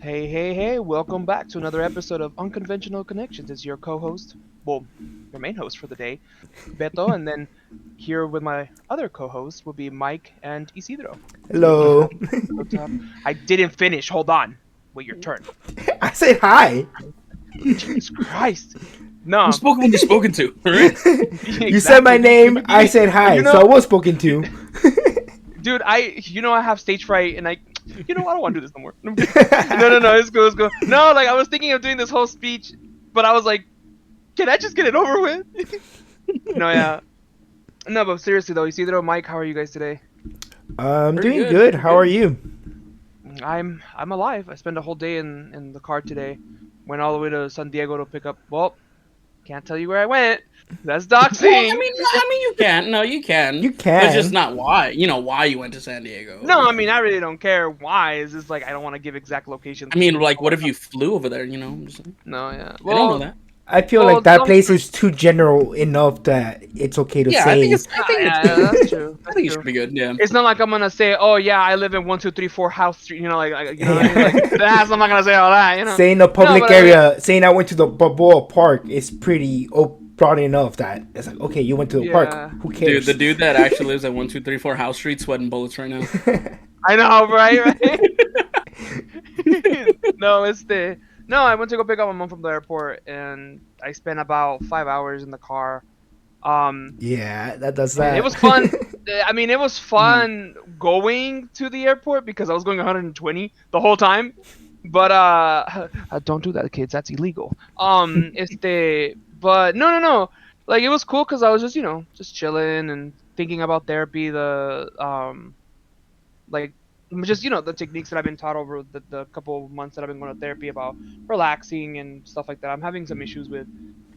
Hey, hey, hey, welcome back to another episode of Unconventional Connections. It's your co host, well, your main host for the day, Beto, and then here with my other co hosts will be Mike and Isidro. So we can have Hello. a good talk. I didn't finish. Hold on. Wait your turn. I said hi. Jesus Christ. You No, spoke when you're spoken to, right? You said my exactly. name. I said You hi. So I know, was spoken to. dude, I have stage fright, and I don't want to do this no more. No, it's cool, it's cool. No, like I was thinking of doing this whole speech, but I was like, can I just get it over with? No, yeah. No, but seriously though, Isidro, Mike, how are you guys today? I'm Pretty doing good, good. pretty How are good. you? I'm alive. I spent a whole day in the car today. Went all the way to San Diego to pick up. Well, can't tell you where I went. That's Well, I doxing. mean, I mean, you can. No, you can. You But it's just can. not why. You know why you went to San Diego. No, I mean I really don't care why. It's just like I don't want to give exact locations I because mean, people like, don't what want if to. you flew over there? I'm just saying. No, yeah. I don't know that. I feel Well, like that long place story. is too general enough that it's okay to Yeah, I think say. it's. I think it's Yeah, that's good. true. I That's think it true. should be good. Yeah. It's not like I'm gonna say, oh yeah, I live in 1234 House Street. You know what I mean? Like Yeah. that's I'm not gonna say all that. Saying a No, public but I mean, area, saying I went to the Balboa Park is pretty broad enough that it's like, okay, you went to the park. yeah. Who Dude, the cares? dude that actually lives at 1234 House Street sweating bullets right now. I know, right, right. No, it's the no. I went to go pick up my mom from the airport, and I spent about 5 hours in the car. Um, Yeah, that does and it that. was fun. I mean, it was Mhm. fun going to the airport because I was going 120 the whole time. But don't do that, kids. That's illegal. But no. Like it was cool because I was just just chilling and thinking about therapy. Like just the techniques that I've been taught over the couple of months that I've been going to therapy about relaxing and stuff like that. I'm having some issues with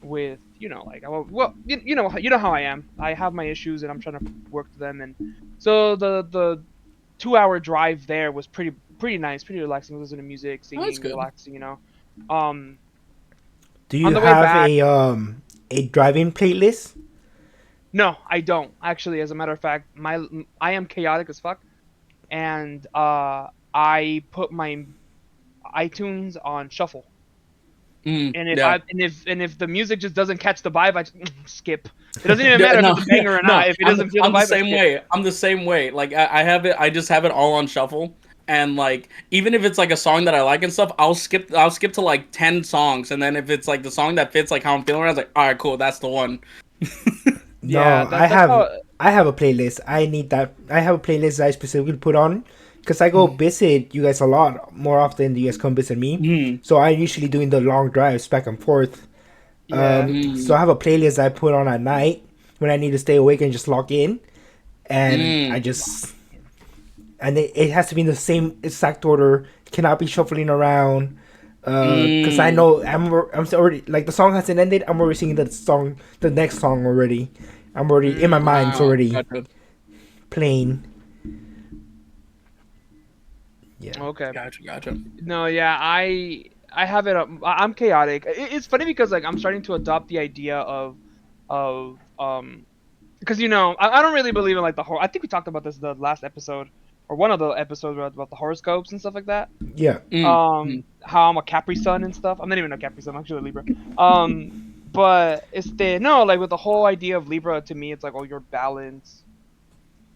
like you know how I am. I have my issues and I'm trying to work through them. And so the 2 hour drive there was pretty nice, pretty relaxing. Listening to music, Oh, that's singing, good. relaxing. Um, Do on you the way have back, a driving playlist? no, I don't actually. As a matter of fact, I am chaotic as fuck, and I put my iTunes on shuffle. And if Yeah. I and if the music just doesn't catch the vibe, I just skip. It doesn't even Yeah, matter if no, it's a banger or no. not. If it doesn't feel the I'm the vibe, I same skip. way. I'm the same way. Like I have it. I just have it all on shuffle, and like even if it's like a song that I like and stuff, I'll skip. I'll skip to like 10 songs, and then if it's like the song that fits like how I'm feeling, I was like, all right, cool, that's the one. Yeah, No, I that's have how. I have a playlist. I need that. I have a playlist that I specifically put on because I go visit you guys a lot more often than you guys come visit me. Mm. So I'm usually doing the long drives back and forth. Yeah. So I have a playlist I put on at night when I need to stay awake and just log in, and I Mm. just and it has to be in the same exact order. It cannot be shuffling around. Cause I Mm. know I'm already like the song hasn't ended. I'm already singing the next song already. I'm already in my mind. It's Wow. already Gotcha. playing. Yeah. Okay. Gotcha. No, yeah, I have it. I'm chaotic. It's funny because like I'm starting to adopt the idea of because I don't really believe in like the horror. I think we talked about this the last episode or one of the episodes about the horoscopes and stuff like that. Yeah. Mm. How I'm a Capri Sun and stuff. I'm not even a Capri Sun. I'm actually a Libra. But it's the no like with the whole idea of Libra to me, it's like, oh, you're balanced.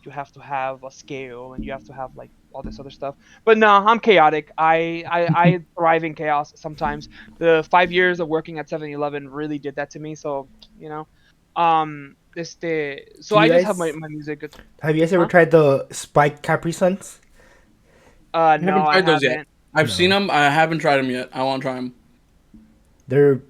You have to have a scale and you have to have like all this other stuff. But no, I'm chaotic. I thrive in chaos sometimes. The 5 years of working at 7-Eleven really did that to me. So you know, so Do you I just have guys my music. have you guys ever Huh? tried the spiked Capri Suns? I No, haven't I tried those yet. haven't. I've seen No. them. I haven't tried them yet. I want to try them. They're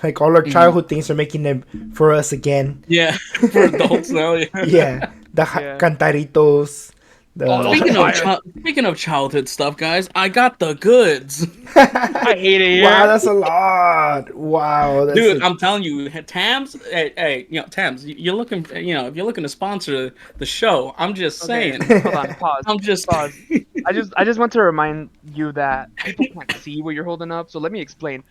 like all our Mm. childhood things are making them for us again. Yeah, for adults now. Yeah. Yeah. The Yeah. cantaritos. Oh, those The are fire. Speaking of childhood stuff, guys, I got the goods. I hate it Wow, here. that's a lot. Wow, that's Dude, a I'm telling you, Tams, hey, Tams, you're looking, if you're looking to sponsor the show, I'm just Okay, saying, hold on. Pause. I'm just, Pause. I just want to remind you that people can't see what you're holding up. So let me explain.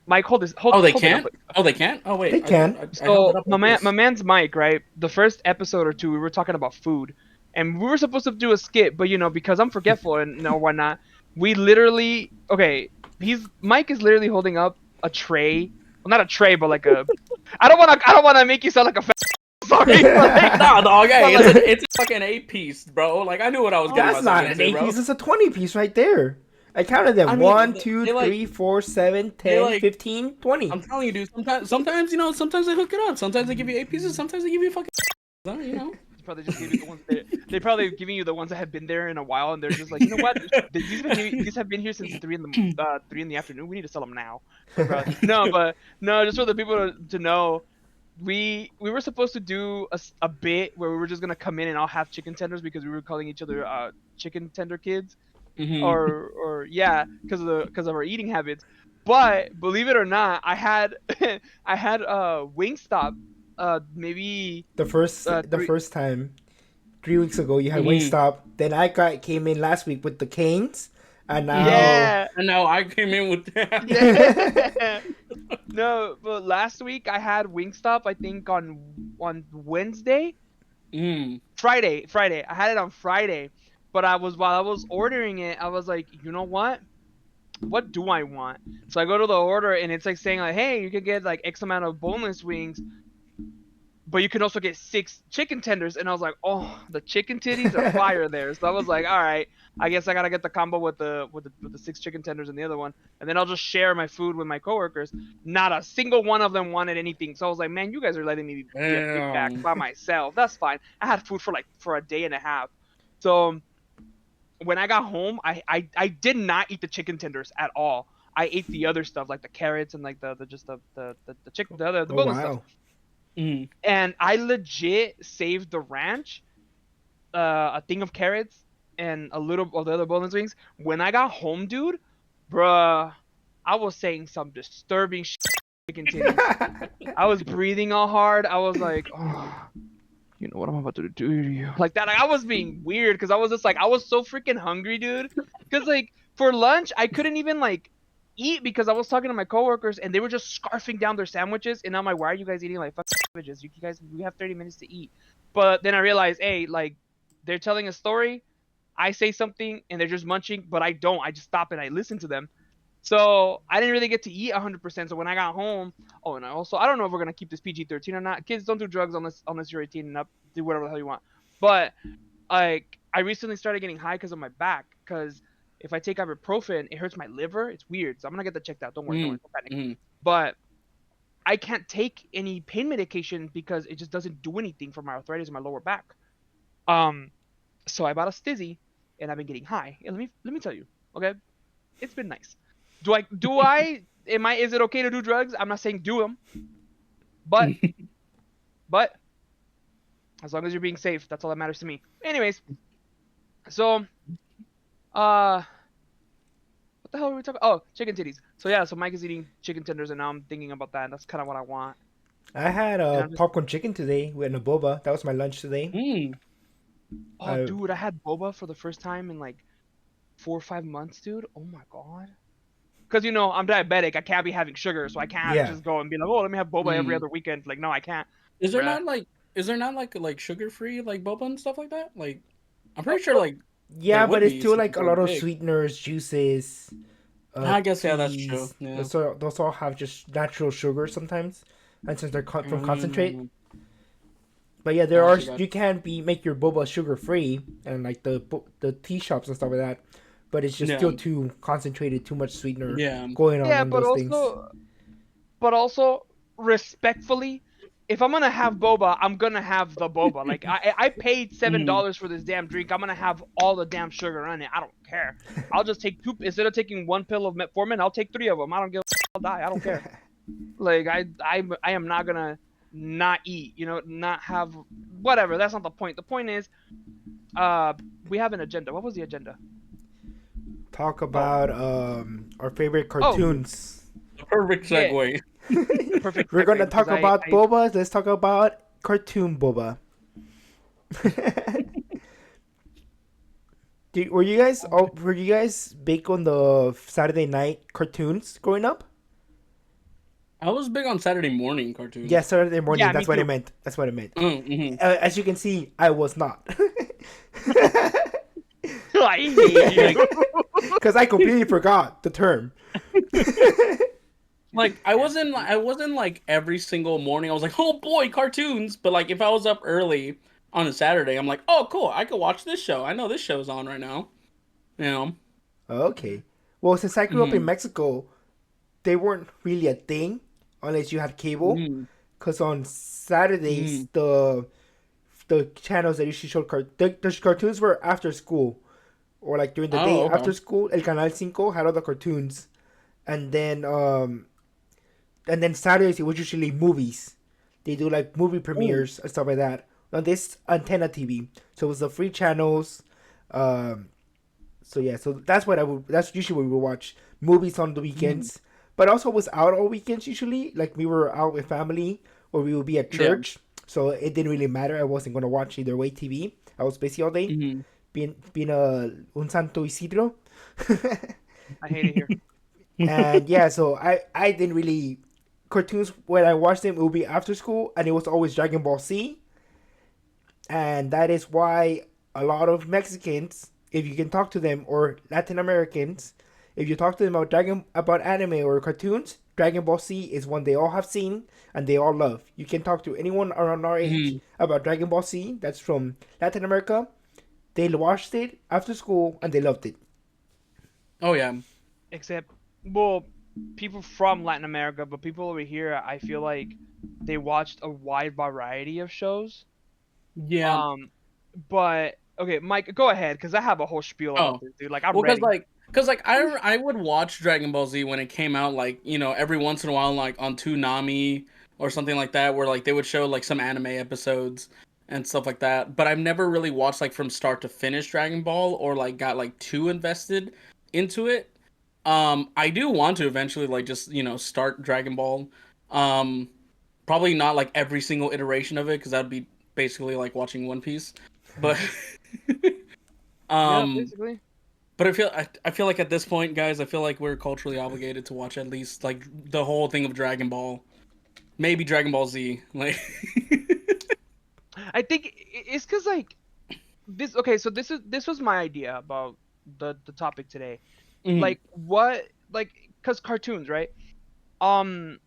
Mike, hold this. Hold oh, they hold it up. can't, oh, they can't, oh they wait, I thought can. I held it So up my like man, my this. man's Mike, right? The first episode or two, we were talking about food, and we were supposed to do a skit, but because I'm forgetful and whatnot, we literally Mike is literally holding up a tray. Well, not a tray, but like a. I don't wanna make you sound like a fat. Sorry, but like, Nah, dog. but Hey, like, it's a fucking 8-piece, bro. Like I knew what I was getting That's myself not an into, 8 bro. piece. It's a 20 piece right there. I counted them. I mean, 1, 2, they like 3, 4, 7, they 10, like. 15, 20. I'm telling you, dude. Sometimes you know, sometimes they hook it up. Sometimes they give you 8 pieces. Sometimes they give you fucking. You know. probably just gave you the ones that they probably giving you the ones that have been there in a while, and they're just like, you know what, these have been here since 3 in the afternoon. We need to sell them now. Like, bro, no, but no, just for the people to know, we were supposed to do a bit where we were just gonna come in and all have chicken tenders because we were calling each other chicken tender kids, Mm-hmm. or yeah, because of our eating habits. But believe it or not, I had I had Wingstop maybe The three. first time 3 weeks ago you had Mm-hmm. Wingstop. Then came in last week with the Canes, and Mm-hmm. now Yeah, And now I came in with that. yeah. No, but last week I had Wingstop. I think on Wednesday, Mm. Friday. I had it on Friday, but while I was ordering it, I was like, you know what? What do I want? So I go to the order and it's like saying like, hey, you can get like X amount of boneless wings, but you can also get 6 chicken tenders. And I was like, oh, the chicken titties are fire there. So I was like, all right, I guess I gotta get the combo with the 6 chicken tenders and the other one, and then I'll just share my food with my coworkers. Not a single one of them wanted anything. So I was like, man, you guys are letting me be a big back Damn. by myself. That's fine. I had food for a day and a half. So when I got home, I did not eat the chicken tenders at all. I ate the other stuff like the carrots and like the just the chicken the oh boneless stuff. wow. Mm. And I legit saved the ranch, a thing of carrots, and a little of the other boneless wings. When I got home, dude, bruh, I was saying some disturbing chicken titties. I was breathing all hard. I was like, oh, you know what I'm about to do to you, like that. Like, I was being weird because I was just like, I was so freaking hungry, dude. Because like for lunch, I couldn't even like eat because I was talking to my coworkers and they were just scarfing down their sandwiches, and I'm like, why are you guys eating like fucking sandwiches? You guys, we have 30 minutes to eat. But then I realized, hey, like they're telling a story. I say something and they're just munching, but I don't. I just stop and I listen to them. So I didn't really get to eat 100%. So when I got home, oh, and I don't know if we're gonna keep this PG-13 or not. Kids, don't do drugs unless you're 18 and up. Do whatever the hell you want. But like, I recently started getting high because of my back. Because if I take ibuprofen, it hurts my liver. It's weird. So I'm gonna get that checked out. Don't worry, Mm. don't panic. Mm. But I can't take any pain medication because it just doesn't do anything for my arthritis in my lower back. Um, so I bought a stizzy, and I've been getting high. And let me tell you, okay, it's been nice. Is it okay to do drugs? I'm not saying do them, but but as long as you're being safe, that's all that matters to me. Anyways, so what the hell were we talking? Oh, chicken titties. So yeah, so Mike is eating chicken tenders, and now I'm thinking about that. And that's kind of what I want. I had And a I'm just, popcorn chicken today with a boba. That was my lunch today. Mm. oh, I dude, I had boba for the first time in like 4 or 5 months, dude. Oh my god. Because I'm diabetic, I can't be having sugar, so I can't yeah. just go and be like, oh, let me have boba every Mm. other weekend. Like, no, I can't. Is there Bruh. not like sugar free like boba and stuff like that? Like I'm Oh, pretty sure like there Yeah, but would it's be still since like it's a so lot of big. sweeteners, juices, I guess yeah, that's true. teas. Yeah. Those all have just natural sugar sometimes, and since they're from concentrate. Mm. But yeah, there are Gotcha, gotcha. you can be make your boba sugar free and like the tea shops and stuff like that, but it's just Yeah. still too concentrated, too much sweetener Yeah. going on yeah, in those things. but also, respectfully, if I'm gonna have boba, I'm gonna have the boba. Like, I paid seven Mm. dollars for this damn drink. I'm gonna have all the damn sugar in it. I don't care. I'll just take two instead of taking one pill of metformin. I'll take 3 of them. I don't give. I'll die. I don't care. Like, I am not gonna not eat. Not have whatever. That's not the point. The point is, we have an agenda. What was the agenda? Talk Oh, about our favorite oh, cartoons. The perfect yeah, segue. perfect We're segue gonna because talk about I bobas. Let's talk about cartoon boba. Were you guys big on the Saturday night cartoons growing up? I was big on Saturday morning Yeah, cartoons. Saturday morning. yeah, me That's what I too. meant. That's what I meant. Mm-hmm. As you can see, I was not. I hate Like, you. Because I completely forgot the term. like I wasn't like every single morning. I was like, oh boy, cartoons. But like if I was up early on a Saturday, I'm like, oh cool, I could watch this show. I know this show's on right now. You know. Okay. Well, since I grew up in Mhm. Mexico, they weren't really a thing unless you had cable. Mhm. Because on Saturdays, Mhm. the channels that usually showed the cartoons were after school or like during the day Oh, after okay. school. El Canal 5 had all the cartoons, and then Saturdays it was usually movies. They do like movie Ooh. premieres and stuff like that on this antenna TV. So it was the free channels. Um, so yeah, so that's what I would. That's usually what we would watch movies on the Mhm. weekends. But also was out all weekends usually. Like we were out with family or we would be at Yeah. church. So it didn't really matter. I wasn't gonna watch either way TV. I was busy all day, Mhm. being a un santo Isidro. I hate it here. And yeah, so I didn't really cartoons when I watched them. It would be after school, and it was always Dragon Ball Z, and that is why a lot of Mexicans, if you can talk to them, or Latin Americans, if you talk to them about anime or cartoons, Dragon Ball Z is one they all have seen and they all love. You can talk to anyone around our age Mhm. about Dragon Ball Z. That's from Latin America. They watched it after school and they loved it. Oh yeah. Except, well, people from Latin America, but people over here, I feel like they watched a wide variety of shows. Yeah. Um, but okay, Mike, go ahead, because I have a whole spiel about Oh. this, dude. Like, I'm Well, ready. cause like I would watch Dragon Ball Z when it came out, like every once in a while, like on Toonami or something like that, where like they would show like some anime episodes and stuff like that. But I've never really watched like from start to finish Dragon Ball or like got like too invested into it. I do want to eventually like just start Dragon Ball. Um, Probably not like every single iteration of it because that'd be basically like watching One Piece, but. Yeah, um basically. but I feel like at this point, guys, I feel like we're culturally obligated to watch at least like the whole thing of Dragon Ball, maybe Dragon Ball Z. Like, I think it's because like this. Okay, so this was my idea about the topic today. mm, Like what, like, because cartoons, right? Um,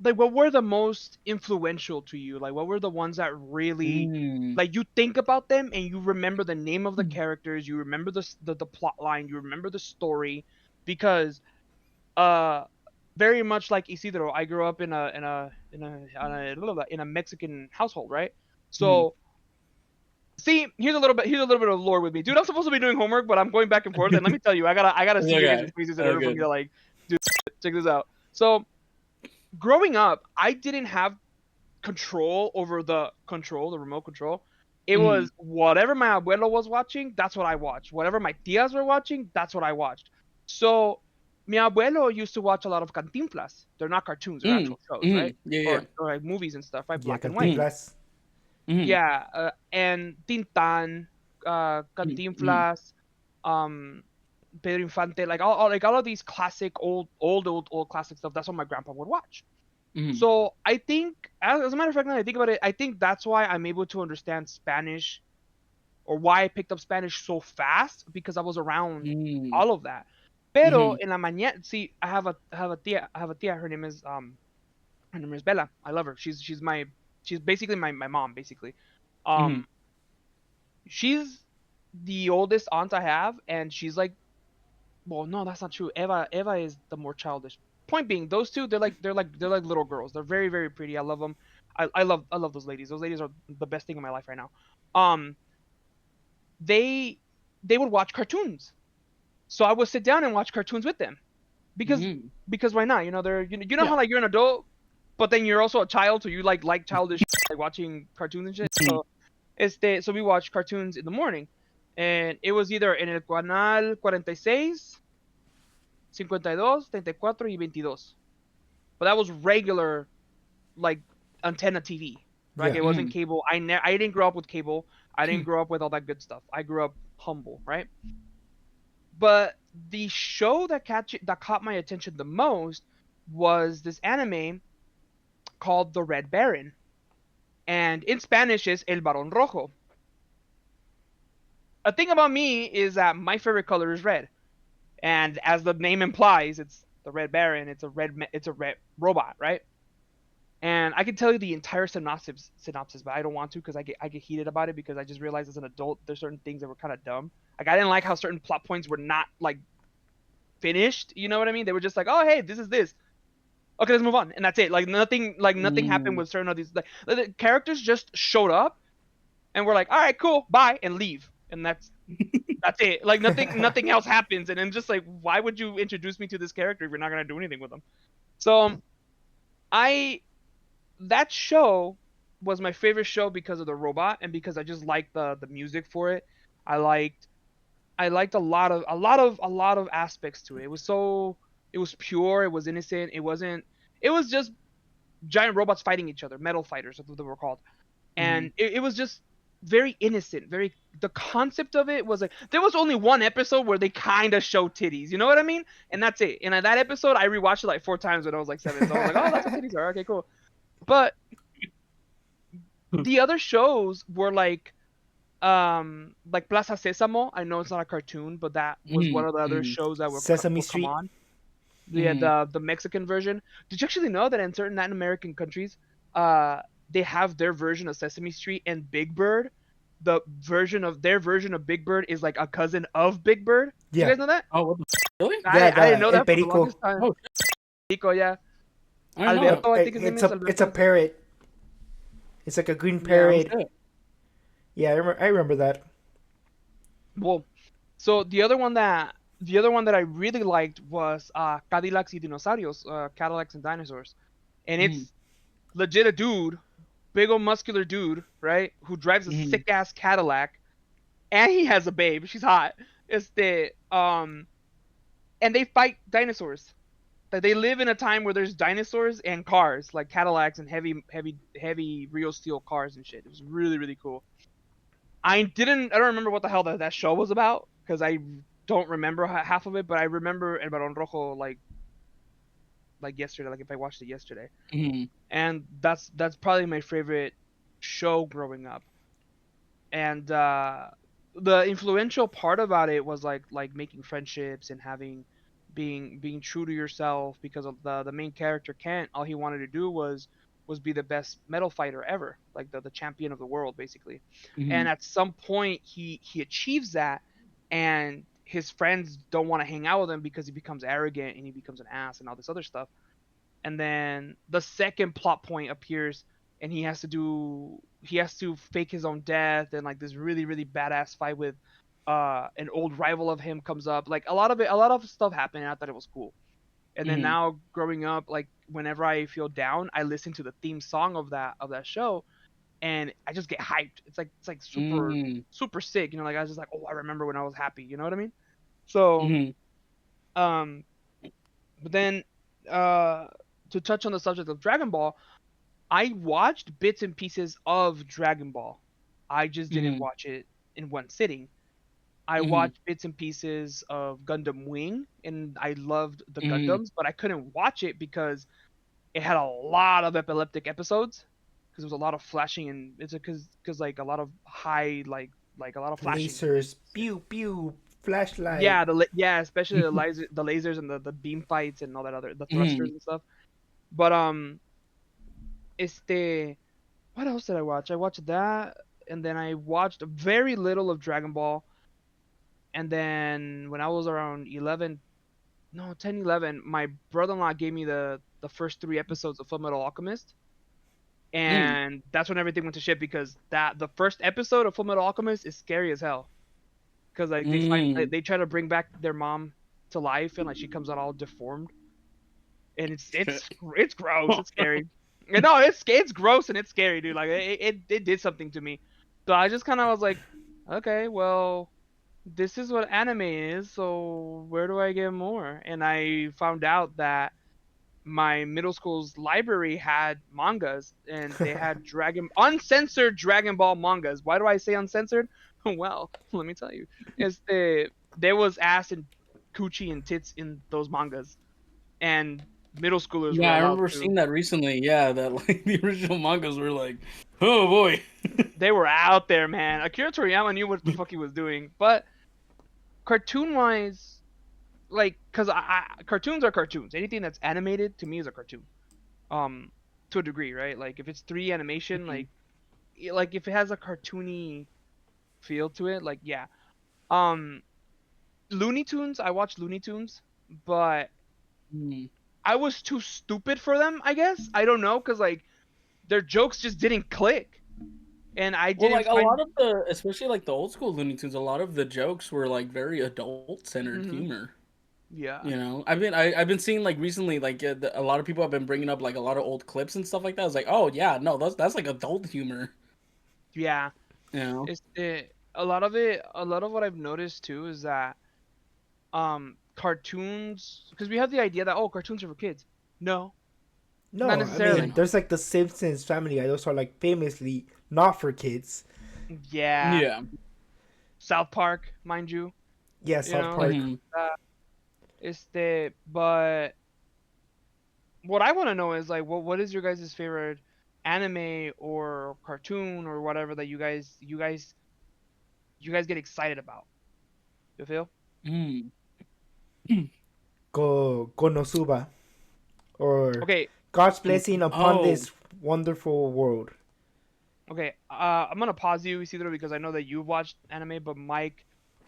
like what were the most influential to you? Like what were the ones that really, mm, like, you think about them and you remember the name of the characters, you remember the plot line, you remember the story, because uh very much like Isidro, I grew up in a Mexican household, right? mm. So see, here's a little bit of lore with me, dude. I'm supposed to be doing homework, but I'm going back and forth, and let me tell you, I gotta It's see your guys' okay. faces in Oh, order for me good. to like, dude, check this out. So growing up, I didn't have the remote control. It Mm, was whatever my abuelo was watching, that's what I watched. Whatever my tias were watching, that's what I watched. So mi abuelo used to watch a lot of Cantinflas. They're not cartoons, they're actual shows, right? yeah, yeah. Or like movies and stuff, right? Yeah, Black and white. Mm, Cantinflas. mm, Yeah, and Tintan, mm, Cantinflas, um, Pedro Infante, like all of these classic old classic stuff. That's what my grandpa would watch. mm, So I think, as a matter of fact, now that I think about it, I think that's why I'm able to understand Spanish, or why I picked up Spanish so fast, because I was around mm, all of that. Pero mm, en la mañana, see, I have a tia. Her name is Bella. I love her. She's basically my mom, basically. mm, Um, she's the oldest aunt I have, and she's like, well, no, that's not true. Eva is the more childish. Point being, those two, they're like little girls. They're very, very pretty. I love them. I love those ladies. Those ladies are the best thing in my life right now. Um, they they would watch cartoons, so I would sit down and watch cartoons with them, because mm. because why not? They're, you know Yeah. how like you're an adult, but then you're also a child, so you like childish shit, like watching cartoons and shit. Mm, So we watched cartoons in the morning, and it was either en el canal 46, 52, 34, y 22. But that was regular, like, antenna TV, right? Yeah. It wasn't mm, cable. I didn't grow up with cable. I didn't grow up with all that good stuff. I grew up humble, right? But the show that caught my attention the most was this anime called The Red Baron, and in Spanish is El Barón Rojo. a thing about me is that my favorite color is red, and as the name implies, it's the Red Baron. It's a red robot, right? And I can tell you the entire synopsis, but I don't want to because I get heated about it because I just realized as an adult there's certain things that were kind of dumb. Like I didn't like how certain plot points were not like finished. You know what I mean? They were just like, oh hey, this is this. Okay, let's move on, and that's it. Like nothing happened Mm. with certain of these. Like the characters just showed up and we're like, all right, cool, bye, and leave, and that's it. Like nothing else happens, and I'm just like, why would you introduce me to this character if you're not gonna do anything with them? So I that show was my favorite show because of the robot and because I just liked the music for it. I liked I liked a lot of aspects to it. It was pure, it was innocent, it was just giant robots fighting each other, metal fighters, that's what they were called. Mm. And it was just very innocent, very the concept of it was like there was only one episode where they kind of show titties, you know what I mean? And that's it. And at that episode I rewatched it like 4 times when I was like 7. So I was like, "Oh, that's what titties are. Okay, cool." But the other shows were like Plaza Sésamo. I know it's not a cartoon, but that was one Mm. of the other Mm. shows that Sesame would come Street. on. Yeah, Mm. the Mexican version. Did you actually know that in certain Latin American countries, uh, they have their version of Sesame Street and Big Bird? Their version of Big Bird is like a cousin of Big Bird. Did you Yeah, guys know that? Oh, what the really? yeah, I didn't the know El that for the Perico. longest time. Oh, Pico, yeah. I didn't know that. Alberto, I think his name is It's a Alberto. parrot. It's like a green Yeah. Oh parrot. shit. Yeah, I remember that. Well, so the other one that I really liked was Cadillacs y Dinosaurios, Cadillacs and Dinosaurs, and Mm. it's legit a dude, big old muscular dude, right, who drives a Mm. sick ass Cadillac, and he has a babe. She's hot. It's the and they fight dinosaurs. Like they live in a time where there's dinosaurs and cars, like Cadillacs and heavy real steel cars and shit. It was really really cool. I don't remember what the hell that show was about because I don't remember half of it, but I remember El Barón Rojo like yesterday, like if I watched it yesterday. Mm. And that's probably my favorite show growing up. And the influential part about it was like making friendships and having being true to yourself because of the main character Kent. All he wanted to do was be the best metal fighter ever, like the champion of the world basically. And Mm. at some point he achieves that, and his friends don't want to hang out with him because he becomes arrogant and he becomes an ass and all this other stuff. And then the second plot point appears, and he has to fake his own death, and like this really really badass fight with an old rival of him comes up. Like a lot of stuff happened, and I thought it was cool. And then Mm. now growing up, like whenever I feel down, I listen to the theme song of that show, and I just get hyped. It's like super Mm. super sick, you know. Like I was just like, oh, I remember when I was happy, you know what I mean? So Mm. um but then uh to touch on the subject of Dragon Ball, I watched bits and pieces of Dragon Ball. I just didn't Mm. watch it in one sitting. I Mm. watched bits and pieces of Gundam Wing, and I loved the Mm. Gundams, but I couldn't watch it because it had a lot of epileptic episodes. Because there was a lot of flashing, and it's because like a lot of high like a lot of flashing. Lasers, pew pew, flashlight. Yeah, especially the lasers and the beam fights and all that other the thrusters Mm. and stuff. But este what else did I watch? I watched that, and then I watched very little of Dragon Ball. And then when I was around 11, no, 10, 11, my brother-in-law gave me the first 3 episodes of Full Metal Alchemist, Mm. and that's when everything went to shit because that the first episode of Full Metal Alchemist is scary as hell. Because like Mm. they try to bring back their mom to life, and like she comes out all deformed, and Shit. it's gross. It's scary. And no, it's gross and it's scary, dude. Like it did something to me. So I just kind of was like, okay, well, this is what anime is. So where do I get more? And I found out that my middle school's library had mangas, and they had uncensored Dragon Ball mangas. Why do I say uncensored? Well, let me tell you, there was ass and coochie and tits in those mangas, and middle schoolers were Yeah, I allowed remember to. seeing that recently. Yeah, that like the original mangas were like, oh boy. They were out there, man. Akira Toriyama knew what the fuck he was doing. But cartoon wise, like, cause cartoons are cartoons. Anything that's animated to me is a cartoon. Um, to a degree, right? Like if it's 3D animation, Mhm. like if it has a cartoony feel to it, like yeah. Um, Looney Tunes, I watched Looney Tunes, but Mm. I was too stupid for them. I guess I don't know, cause like their jokes just didn't click, and I Well, didn't like a find. lot of the, especially like the old school Looney Tunes, a lot of the jokes were like very adult centered Mhm. humor. Yeah. You know, I've been seeing like recently like a lot of people have been bringing up like a lot of old clips and stuff like that. I was like, oh yeah, no, that's like adult humor. Yeah. You know. A lot of it, a lot of what I've noticed too is that cartoons, because we have the idea that oh, cartoons are for kids. No, not No, I Yeah. necessarily. mean, No. there's like the Simpsons Family Guy. Those are like famously not for kids. Yeah. Yeah. South Park, mind you, Yeah, you South know, like Park. Hmm. uh, but what I want to know is like what is your guys' favorite anime or cartoon or whatever that you guys get excited about? You feel? Mm. Go Konosuba or Okay, God's blessing upon Oh. this wonderful world. okay. I'm gonna pause you, Isidro, because I know that you've watched anime, but Mike,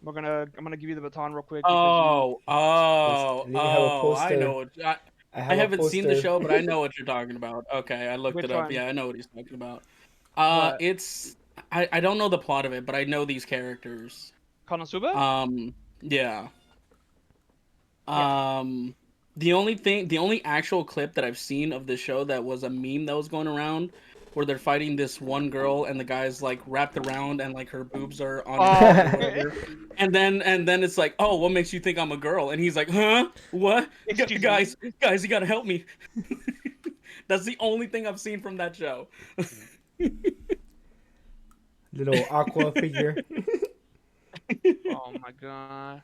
I'm gonna give you the baton real quick because you Oh. Yes, Oh. and then you have a Oh. I know poster. what. I I have a haven't seen the poster. show, but I know what you're talking about. Okay, I looked it which up. one? Yeah, I know what he's talking about. What? It's I don't know the plot of it, but I know these characters. Konosuba? Yeah. Yeah. Um, the only actual clip that I've seen of the show that was a meme that was going around, where they're fighting this one girl and the guy's like wrapped around and like her boobs are on his Oh, head or whatever, and then it's like, oh, what makes you think I'm a girl? And he's like, huh, what? excuse me. Guys, you gotta help me. That's the only thing I've seen from that show. Little Aqua figure. Oh my god.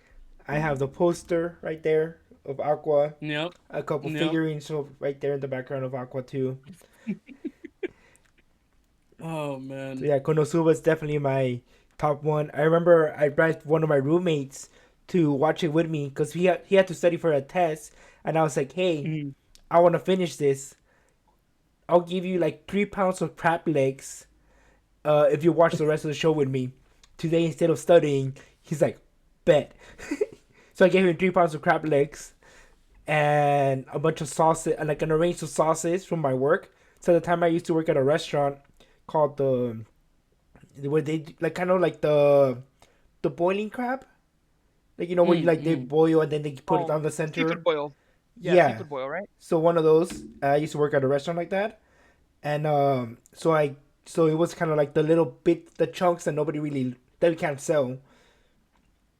I have the poster right there of Aqua. Yep, A couple yep. figurines right there in the background of Aqua too. Oh So man. yeah, Konosuba is definitely my top one. I remember I brought one of my roommates to watch it with me because he had to study for a test, and I was like, hey, Mhm. I want to finish this. I'll give you like 3 pounds of crab legs if you watch the rest of the show with me today instead of studying. He's like, bet. So I gave him 3 pounds of crab legs and a bunch of sauces, and like an arrange of sauces from my work. So at the time I used to work at a restaurant called the where they like kind of like the boiling crab, like where you like they Mm. boil and then they put it Oh, on the seafood center. boil. Yeah, Yeah, seafood boil, right? so one of those. I used to work at a restaurant like that, and so it was kind of like the little bit the chunks that we can't sell.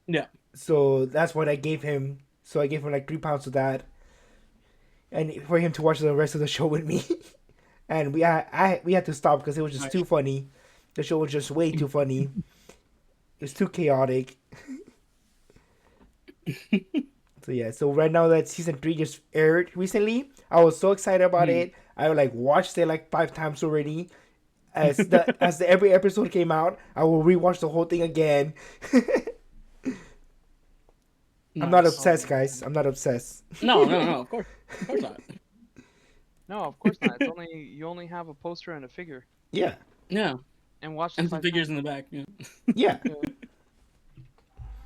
Yeah. So that's what I gave him. So I gave him like 3 pounds of that, and for him to watch the rest of the show with me. And we had to stop because it was just Nice. too funny. The show was just way too funny. It's too chaotic. So yeah, so right now that season 3 just aired recently, I was so excited about Mhm. it. I like watched it like 5 times already. As the every episode came out, I will rewatch the whole thing again. I'm not Nice. Oh obsessed, guys. man. I'm not obsessed. No, no, no. Of course not. No, of course not. It's only you only have a poster and a figure, Yeah, Yeah, and watched it and some 5 times. figures in the back. Yeah. yeah. Yeah.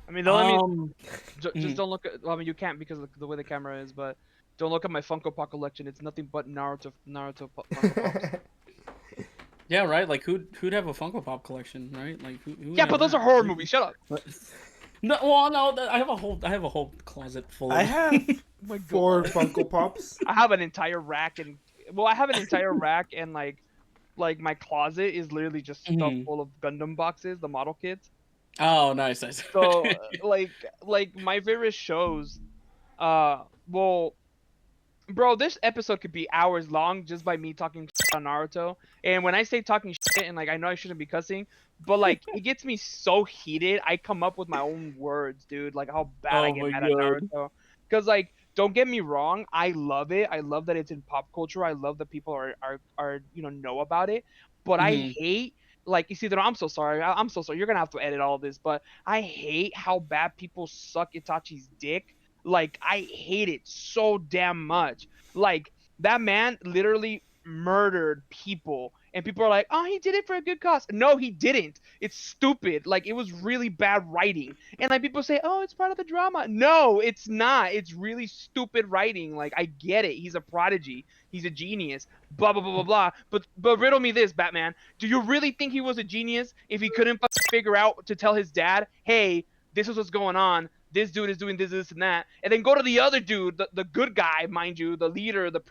I mean, don't let me Um. just Mhm. don't look at. Well, I mean, you can't because of the way the camera is, but don't look at my Funko Pop collection. It's nothing but Funko Pops. Yeah, right. Like who'd have a Funko Pop collection, right? Like who would Yeah, have but those are that? horror movies. Shut up. But- No, well, no. I have a whole closet full I of. have Oh my 4 god. Funko Pops. I have an entire rack I have an entire rack and like my closet is literally just stuffed Mhm. full of Gundam boxes, the model kits. Oh, nice, nice. So like my favorite shows, well, bro, this episode could be hours long just by me talking shit on Naruto. And when I say talking shit, and like I know I shouldn't be cussing, but like it gets me so heated, I come up with my own words, dude. Like how bad I Oh get my mad at god. Naruto. Cause like don't get me wrong, I love it. I love that it's in pop culture. I love that people are know about it. But I Hmm. hate, like, you see that I'm so sorry. I'm so sorry. You're gonna have to edit all of this, but I hate how bad people suck Itachi's dick. Like, I hate it so damn much. Like, that man literally murdered people, and people are like, "Oh, he did it for a good cause." No, he didn't. It's stupid. Like, it was really bad writing. And like, people say, "Oh, it's part of the drama." No, it's not. It's really stupid writing. Like, I get it. He's a prodigy. He's a genius. Blah blah blah blah blah. But riddle me this, Batman. Do you really think he was a genius if he couldn't figure out to tell his dad, "Hey, this is what's going on. This dude is doing this, and that," and then go to the other dude, the good guy, mind you, the leader, the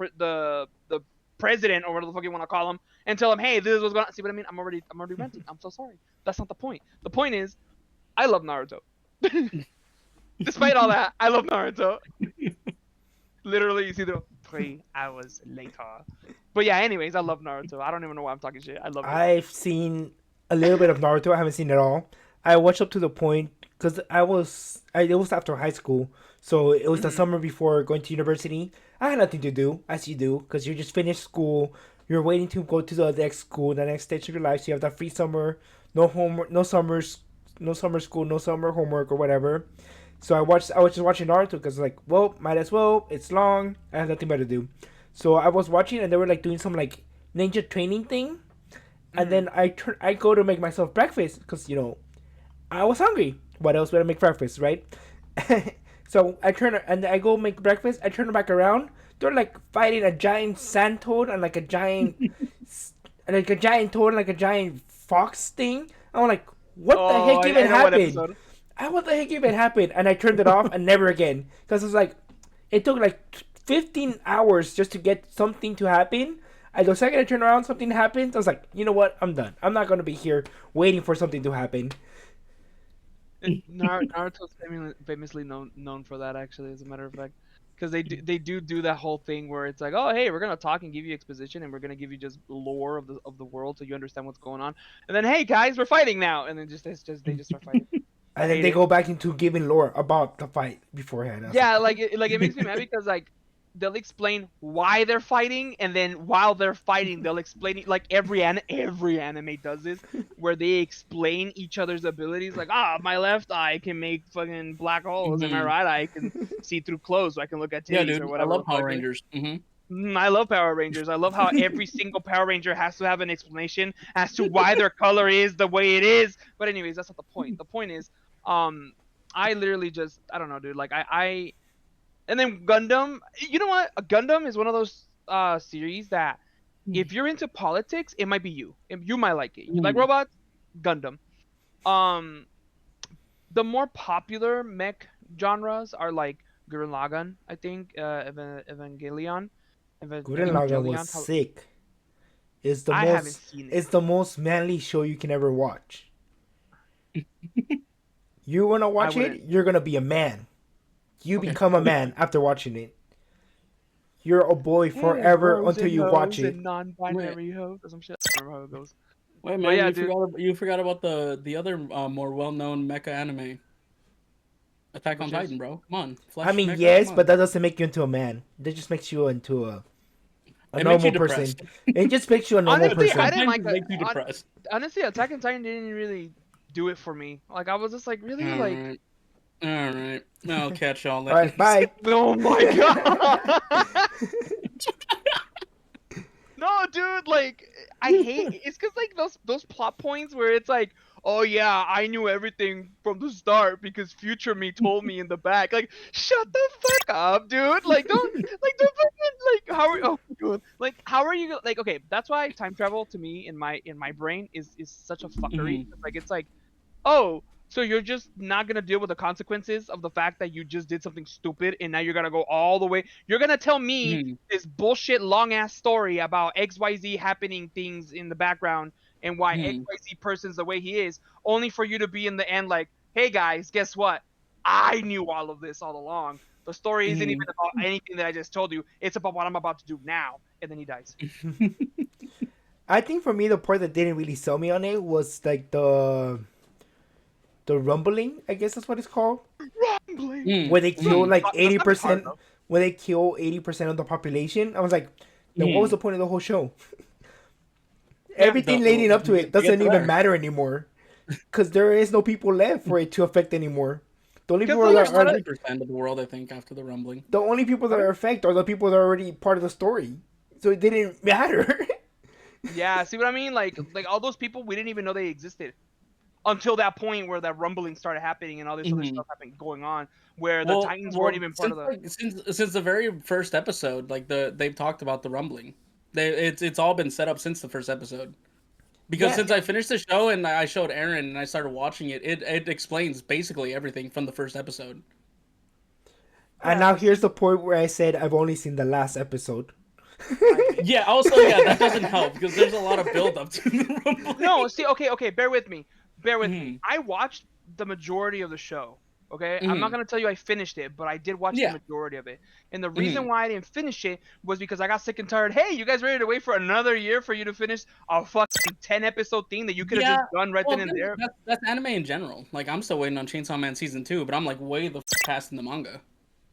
president, or whatever the fuck you want to call him, and tell him, "Hey, this is what's going on." See what I mean? I'm already renting. I'm so sorry. That's not the point. The point is, I love Naruto. Despite all that, I love Naruto. Literally, you see the 3 hours later. But yeah, anyways, I love Naruto. I don't even know why I'm talking shit. I love it. I've seen a little bit of Naruto. I haven't seen it all. I watched up to the point because it was after high school, so it was the Hmm. summer before going to university. I had nothing to do, as you do, because you just finished school. You're waiting to go to the next school, the next stage of your life. So you have that free summer, no homework, no summer school, no summer homework or whatever. So I was just watching Naruto because like, well, might as well. It's long. I have nothing better to do. So I was watching, and they were like doing some like ninja training thing, and Hmm. then I go to make myself breakfast because I was hungry. What else would I make breakfast, right? So I turn and I go make breakfast. I turn back around. They're like fighting a giant sand toad and like a giant toad and like a giant fox thing. I'm like, what the Oh, heck I even know what happened? episode. What the heck even happened? And I turned it off and never again because it's like it took like 15 hours just to get something to happen. And the second I turn around, something happens. I was like, you know what? I'm done. I'm not gonna be here waiting for something to happen. Naruto's famously known for that, actually, as a matter of fact, because they do that whole thing where it's like, "Oh, hey, we're gonna talk and give you exposition, and we're gonna give you just lore of the world so you understand what's going on, and then, hey guys, we're fighting now," and then they just start fighting. I And then hate they it. go back into giving lore about the fight beforehand. I was like, Yeah, like it makes me mad because like they'll explain why they're fighting, and then while they're fighting, they'll explain it. Like every anime does this, where they explain each other's abilities. Like, my left eye can make fucking black holes, and my Hmm. right eye can see through clothes, so I can look at Yeah, titties or dude, I whatever love the Power fuck. Rangers. Hmm. I love Power Rangers. I love how every single Power Ranger has to have an explanation as to why their color is the way it is. But anyways, that's not the point. The point is, um, I literally just I don't know, dude. Like I and then Gundam, you know what? A Gundam is one of those series that if you're into politics, it might be you. You might like it. You like Hmm. robots? Gundam. Um, the more popular mech genres are like Gurren Lagann, I think, Evangelion, Gurren Lagann was Evangelion. How sick. It's the I haven't most seen it. it's the most manly show you can ever watch. You wanna I watch wouldn't. it, you're gonna be a man. You Okay, become a I'll be man fine. after watching it. You're a boy Hey, forever bros until and you watch hoes it. and Wait, non-binary hoes or some shit. I don't remember how it goes. wait, But man, yeah, dude. you forgot about the other more well known mecha anime, Attack on Which is Titan, bro. Come on, I Flesh mean, mecha. Come yes, but on, that doesn't make you into a man. That just makes you into a it makes you normal person. depressed. It just makes you a normal honestly, I person. didn't Sometimes like it it. makes you depressed. Honestly, Attack on Titan didn't really do it for me. Like, I was just like, All really, like, right, all right. I'll catch y'all All later. right, bye. oh my god. No, dude, like, I hate it's because like those plot points where it's like, oh yeah, I knew everything from the start because future me told me in the back. Like, shut the fuck up, dude. Don't fucking like how are oh god. Like, how are you like, okay, that's why time travel to me in my brain is such a fuckery. Hmm. It's like, oh, so you're just not gonna deal with the consequences of the fact that you just did something stupid, and now you're gonna go all the way. You're gonna tell me Hmm. this bullshit long ass story about XYZ happening things in the background and why Hmm. XYZ person's the way he is, only for you to be in the end like, hey guys, guess what? I knew all of this all along. The story isn't even Hmm. about anything that I just told you. It's about what I'm about to do now. And then he dies. I think for me, the part that didn't really sell me on it was like the rumbling. I guess that's what it's called. Rumbling. Hmm. Where they kill Hmm. like The eighty stuff is hard percent, though. when they kill 80% of the population. I was like, then what was Mhm. the point of the whole show? Yeah. Everything leading up to it To get doesn't to even there. matter anymore because there is no people left for it to affect anymore. The only Because people Well, like that there's are 70% of the world, I think, after the rumbling. the only people that pardon? are affected are the people that are already part of the story. So it didn't matter. Yeah, see what I mean? Like all those people we didn't even know they existed until that point where that rumbling started happening and all this other Mhm. stuff happened going on where the Well, Titans weren't well, even part since of the. like since the very first episode, like they've talked about the rumbling. It's all been set up since the first episode. Because Yeah. since I finished the show and I showed Aaron and I started watching it, it explains basically everything from the first episode. And Yeah, now but here's see, the point where I said I've only seen the last episode. I hate. Yeah, also yeah, that doesn't help because there's a lot of build up to the No, rumbling. see, okay, bear with me. Bear with me. Hmm. I watched the majority of the show. Okay, I'm not Hmm. gonna tell you I finished it, but I did watch the Yeah. majority of it. And the reason Hmm. why I didn't finish it was because I got sick and tired. Hey, you guys ready to wait for another year for you to finish a fucking 10 episode thing that you could have Yeah. just done right then Well, and then there? that's anime in general. Like I'm still waiting on Chainsaw Man season 2, but I'm like way the past in the manga.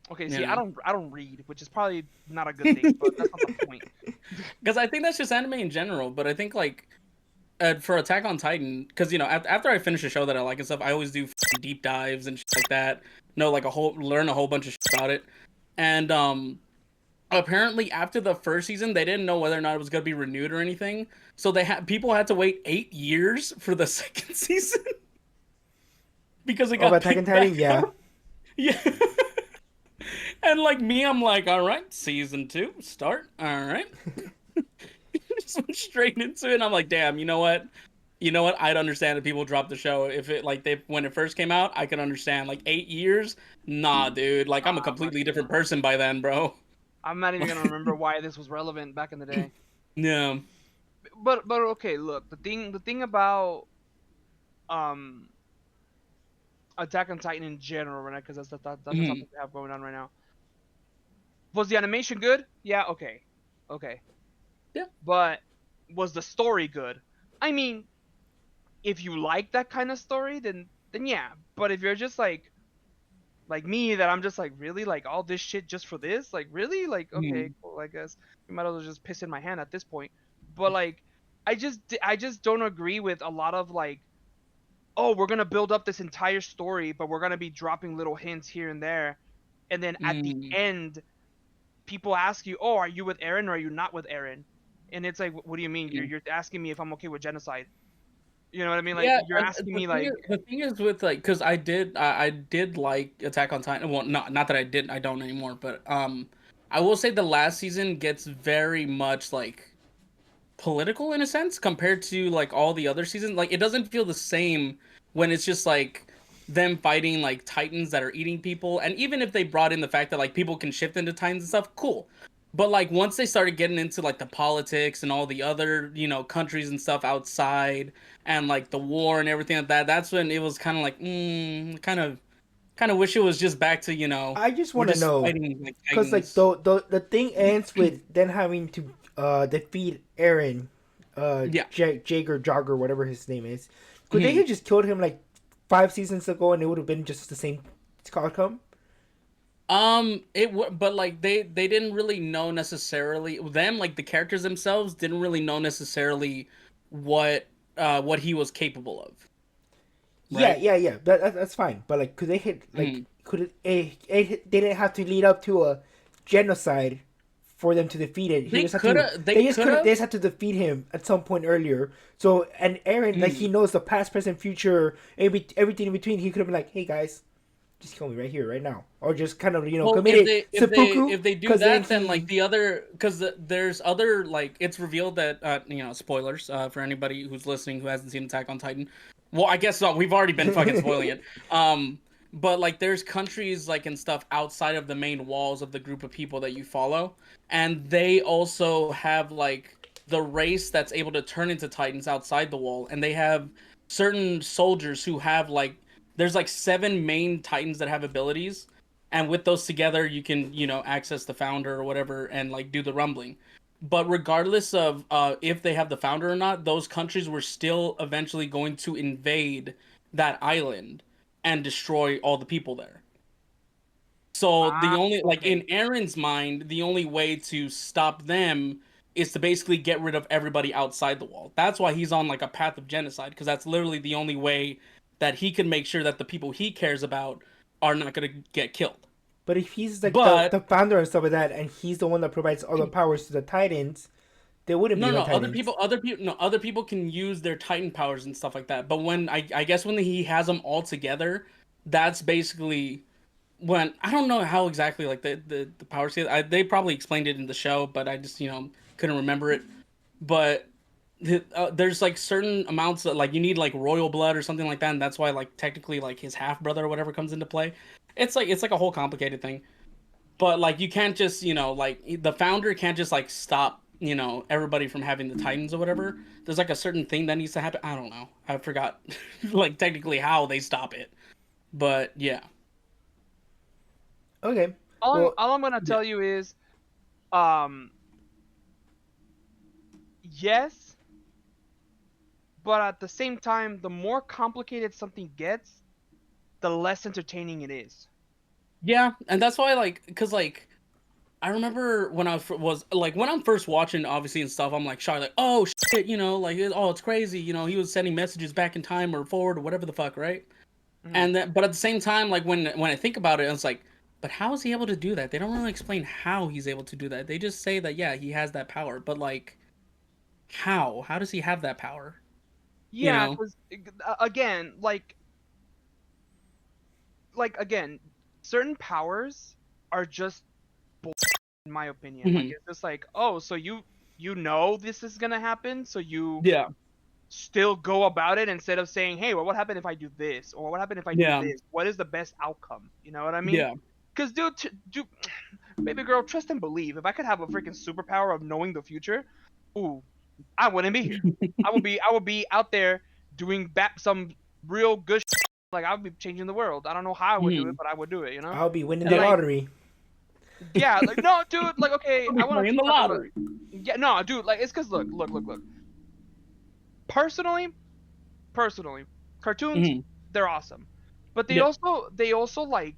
Okay, You see, know. I don't read, which is probably not a good thing, but that's not the point. Because I think that's just anime in general. But I think like for Attack on Titan, because after I finish a show that I like and stuff, I always do deep dives and shit like that. Know like learn a whole bunch of shit about it. And apparently after the first season, they didn't know whether or not it was gonna be renewed or anything. So people had to wait 8 years for the second season because it Of got Attack on picked Titan, back yeah. up. Yeah. And like me, I'm like, all right, season 2, start. All right. Just went straight into it. And I'm like, damn, you know what? You know what? I'd understand if people dropped the show if it like they when it first came out. I could understand like 8 years. Nah, dude. Like I'm a I'm not completely even. different person by then, bro. I'm not even gonna remember why this was relevant back in the day. Yeah. But okay, look, the thing about um Attack on Titan in general, right? Because that's the Mhm. topic we have going on right now. Was the animation good? Yeah, okay, okay. Yeah. But was the story good? I mean, if you like that kind of story, then yeah. But if you're just like me, that I'm just like really like all this shit just for this, like really, like okay, Mhm. cool. I guess you might as well just piss in my hand at this point. But like, I just don't agree with a lot of like, oh, we're gonna build up this entire story, but we're gonna be dropping little hints here and there, and then at the Mhm. end, people ask you, oh, are you with Aaron or are you not with Aaron? And it's like, what do you mean? You're asking me if I'm okay with genocide? You know what I mean? Like Yeah, you're and asking me like, the thing is with like because I did like Attack on Titan. Well, not that I don't anymore. But I will say the last season gets very much like political in a sense compared to like all the other seasons. Like it doesn't feel the same when it's just like them fighting like titans that are eating people. And even if they brought in the fact that like people can shift into titans and stuff, cool. But like once they started getting into like the politics and all the other, countries and stuff outside and like the war and everything like that, that's when it was kind of like kind of wish it was just back to, I just we're want to just know, fighting like because like titans. the thing ends with them having to defeat Aaron, Yeah. Jager Jogger, whatever his name is. Could they Mhm. have just killed him like 5 seasons ago and it would have been just the same outcome? But like they didn't really know necessarily them like the characters themselves didn't really know necessarily what he was capable of, Yeah, right? yeah, yeah. That's fine. But like, could they hit like Mhm. could they didn't have to lead up to a genocide for them to defeat it. He They just had could to. have. They could They have. just had to defeat him at some point earlier. So and Aaron, like he Mhm. knows the past, present, future, everything in between. He could have been like, "Hey guys, just kill me right here, right now," or just kind of Well, committed seppuku. if they do Because then that, then like he, the other because there's other like it's revealed that spoilers for anybody who's listening who hasn't seen Attack on Titan. Well, I guess we've already been fucking spoiling it. But like there's countries like and stuff outside of the main walls of the group of people that you follow, and they also have like the race that's able to turn into Titans outside the wall, and they have certain soldiers who have like there's like 7 main Titans that have abilities, and with those together, you can access the founder or whatever, and like do the rumbling. But regardless of if they have the founder or not, those countries were still eventually going to invade that island and destroy all the people there. So the Ah, only like okay. in Aaron's mind, the only way to stop them is to basically get rid of everybody outside the wall. That's why he's on like a path of genocide because that's literally the only way that he can make sure that the people he cares about are not going to get killed. But if he's like But the founder and stuff like that, and he's the one that provides all the powers to the Titans, there wouldn't be no, no no, Titans. other people can use their Titan powers and stuff like that. But when I guess when he has them all together, that's basically when I don't know how exactly like the power scale. They probably explained it in the show, but I just couldn't remember it. But there's like certain amounts that like you need like royal blood or something like that, and that's why like technically like his half brother or whatever comes into play. It's like a whole complicated thing. But like you can't just like the founder can't just like stop everybody from having the Titans or whatever. There's like a certain thing that needs to happen. I don't know. I forgot like technically how they stop it. But yeah. Okay. All Well, I'm gonna Yeah. tell you is, um, yes, but at the same time, the more complicated something gets, the less entertaining it is. Yeah, and that's why cuz like I remember when was like when I'm first watching obviously and stuff I'm like shocked like oh shit, like oh it's crazy, he was sending messages back in time or forward or whatever the fuck, right? Mhm. And then but at the same time like when I think about it it's like but how is he able to do that? They don't really explain how he's able to do that. They just say that yeah, he has that power, but like how? How does he have that power? You Yeah, know? because again, again, certain powers are just in my opinion. Like Mhm. it's just like, oh, so you know this is gonna happen, so you Yeah. still go about it instead of saying, hey, well, what happened if I do this, or what happened if I do Yeah. this? What is the best outcome? You know what I mean? Yeah. Because dude, baby girl, trust and believe. If I could have a freaking superpower of knowing the future, ooh, I wouldn't be here. I would be out there doing some real good. Like I would be changing the world. I don't know how I would do it, Mhm. but I would do it. You know? I'll be winning And the Yeah. like, lottery. yeah, like no, dude, like okay, I'll be I want to playing the talk about. lottery. Yeah, no, dude, like it's because look. Personally, personally, cartoons Mhm. they're awesome, but they Yeah. also like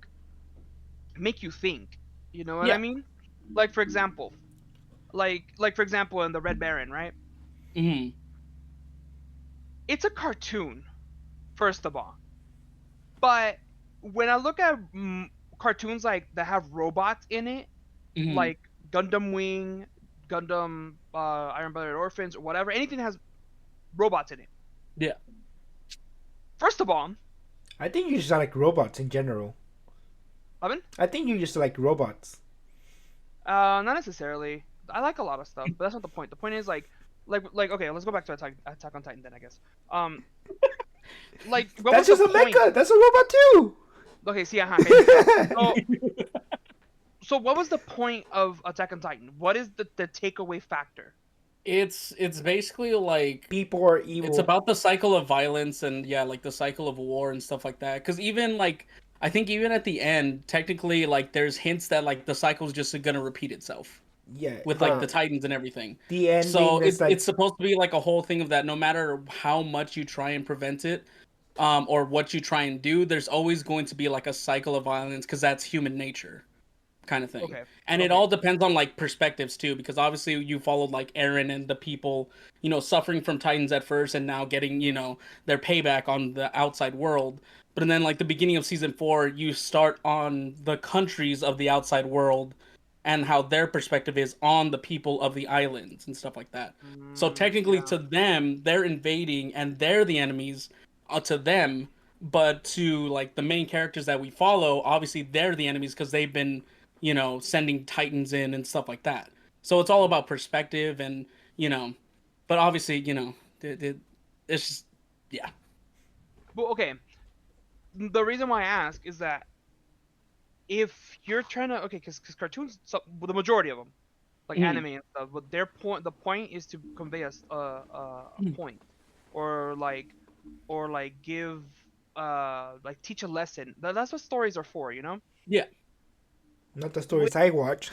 make you think. You know what I Yeah. mean? Like for example, like for example in the Red Baron, right? Mhm. It's a cartoon, first of all, but when I look at cartoons like that have robots in it, Mhm. like Gundam Wing, Gundam Iron Blooded Orphans, or whatever, anything that has robots in it. Yeah. First of all, I think you just like robots in general. I mean, I think you just like robots. not necessarily. I like a lot of stuff, but that's not the point. The point is like okay, let's go back to Attack on Titan then, I guess. Like what That's was the just a point? mecha. That's a robot too. Okay, see, okay. So what was the point of Attack on Titan? What is the takeaway factor? It's basically like People are it's evil. about the cycle of violence and yeah, like the cycle of war and stuff like that. Because even like I think even at the end, technically, like there's hints that like the cycle's just gonna repeat itself Yeah, with like the Titans and everything. the So ending is it's like supposed to be like a whole thing of that. No matter how much you try and prevent it, or what you try and do, there's always going to be like a cycle of violence because that's human nature kind of thing. Okay, And it okay. all depends on like perspectives too, because obviously you followed like Eren and the people, suffering from Titans at first and now getting, their payback on the outside world. But then like the beginning of season 4, you start on the countries of the outside world and how their perspective is on the people of the islands and stuff like that. So technically Yeah. to them, they're invading and they're the enemies to them, but to like the main characters that we follow, obviously they're the enemies because they've been sending titans in and stuff like that. So it's all about perspective and, but obviously, it's just, yeah. Well, okay. The reason why I ask is that if you're trying to, okay, because cartoons, the majority of them, like Mhm. anime and stuff, but the point is to convey a Mhm. point, or like give like teach a lesson. That's what stories are for, you know. Yeah. not the With stories I watch.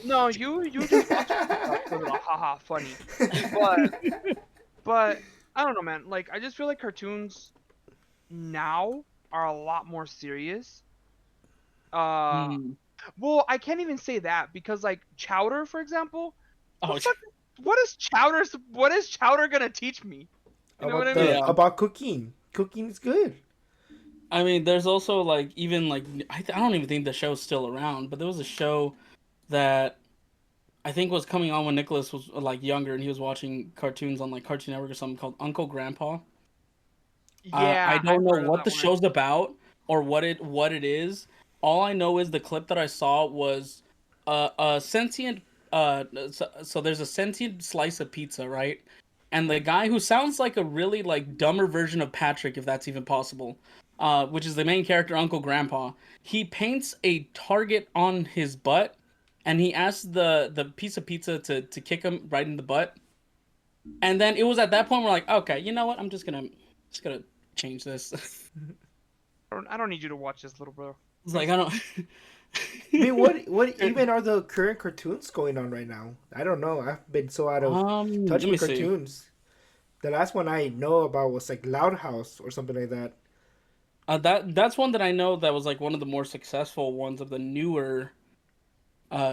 no, you just watch stuff because of the haha funny, but I don't know, man. Like I just feel like cartoons now are a lot more serious, Uh, Hmm. well, I can't even say that because like Chowder, for example, the Oh, fuck, what is Chowder gonna teach me? You know what About I the mean? yeah. about cooking. Cooking is good. I mean, there's also like even like I don't even think the show's still around, but there was a show that I think was coming on when Nicholas was like younger and he was watching cartoons on like Cartoon Network or something called Uncle Grandpa. I Yeah, I've don't know heard of what that the one. show's about or what it is. All I know is the clip that I saw was a sentient. So there's a sentient slice of pizza, right? And the guy who sounds like a really like dumber version of Patrick, if that's even possible, which is the main character, Uncle Grandpa. He paints a target on his butt, and he asks the piece of pizza to kick him right in the butt. And then it was at that point we're like, okay, you know what? I'm just gonna change this. I don't need you to watch this, little bro. It's like I don't. I mean, what even are the current cartoons going on right now? I don't know. I've been so out of touch Let me with see. cartoons. The last one I know about was like Loud House or something like that. That's one that I know that was like one of the more successful ones of the newer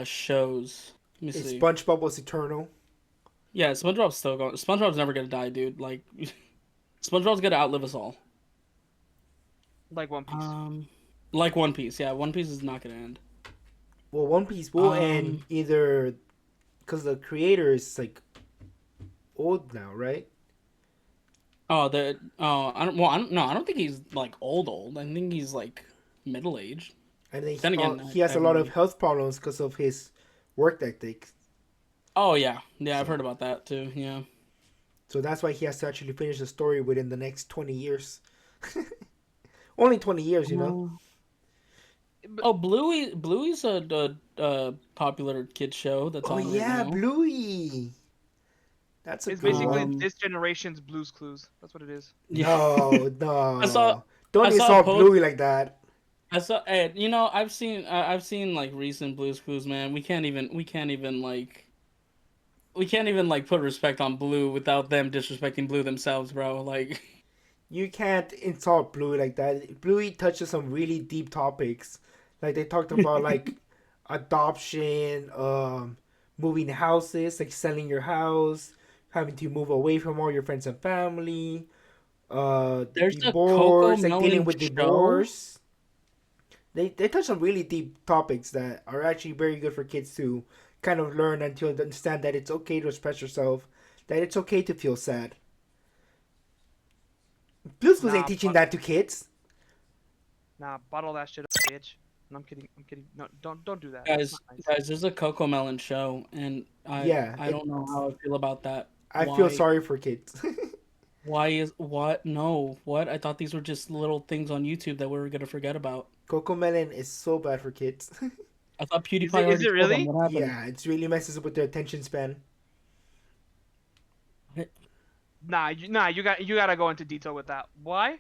shows. Let me It's see. SpongeBob was eternal. Yeah, SpongeBob's still going. SpongeBob's never gonna die, dude. Like SpongeBob's gonna outlive us all. Like One Piece. Um, like One Piece. Yeah, One Piece is not gonna end. Well, One Piece will end Um, either because the creator is like old now, right? I don't. Well, I don't. No, I don't think he's like old. I think he's like middle aged. And then Then again, he I has a have no lot of idea. health problems because of his work ethic. Oh yeah, I've So, heard about that too. Yeah. so that's why he has to actually finish the story within the next 20 years. Only 20 years, you know. But Oh, Bluey's a popular kid show that's Oh on right yeah, now. Bluey. That's a it's good basically one. Um, this generation's Blue's Clues. That's what it is. yeah, No, I saw no. I Don't saw a insult post. Bluey like that. I've seen like recent Blue's Clues, man. We can't even like put respect on Blue without them disrespecting Blue themselves, bro. Like, You can't insult Bluey like that. Bluey touches some really deep topics. Like they talked about like adoption, moving houses, like selling your house, having to move away from all your friends and family, there's a Coco divorce, like dealing Melon with show. divorce. They touch on really deep topics that are actually very good for kids to kind of learn and to understand that it's okay to express yourself, that it's okay to feel sad. Blue's Clues ain't Nah, teaching that to kids. bottle that shit up, bitch. No, I'm kidding. I'm kidding. No, don't do that. That's Guys, not nice. guys, there's a Coco Melon show, and I Yeah, I don't know how I feel about that. I feel Why? sorry for kids. Why is what? No, what? I thought these were just little things on YouTube that we were gonna forget about. Coco Melon is so bad for kids. I thought Is PewDiePie it? Is already it told them really? what happened. Yeah, it really messes up with their attention span Nah. You gotta go into detail with that. Why?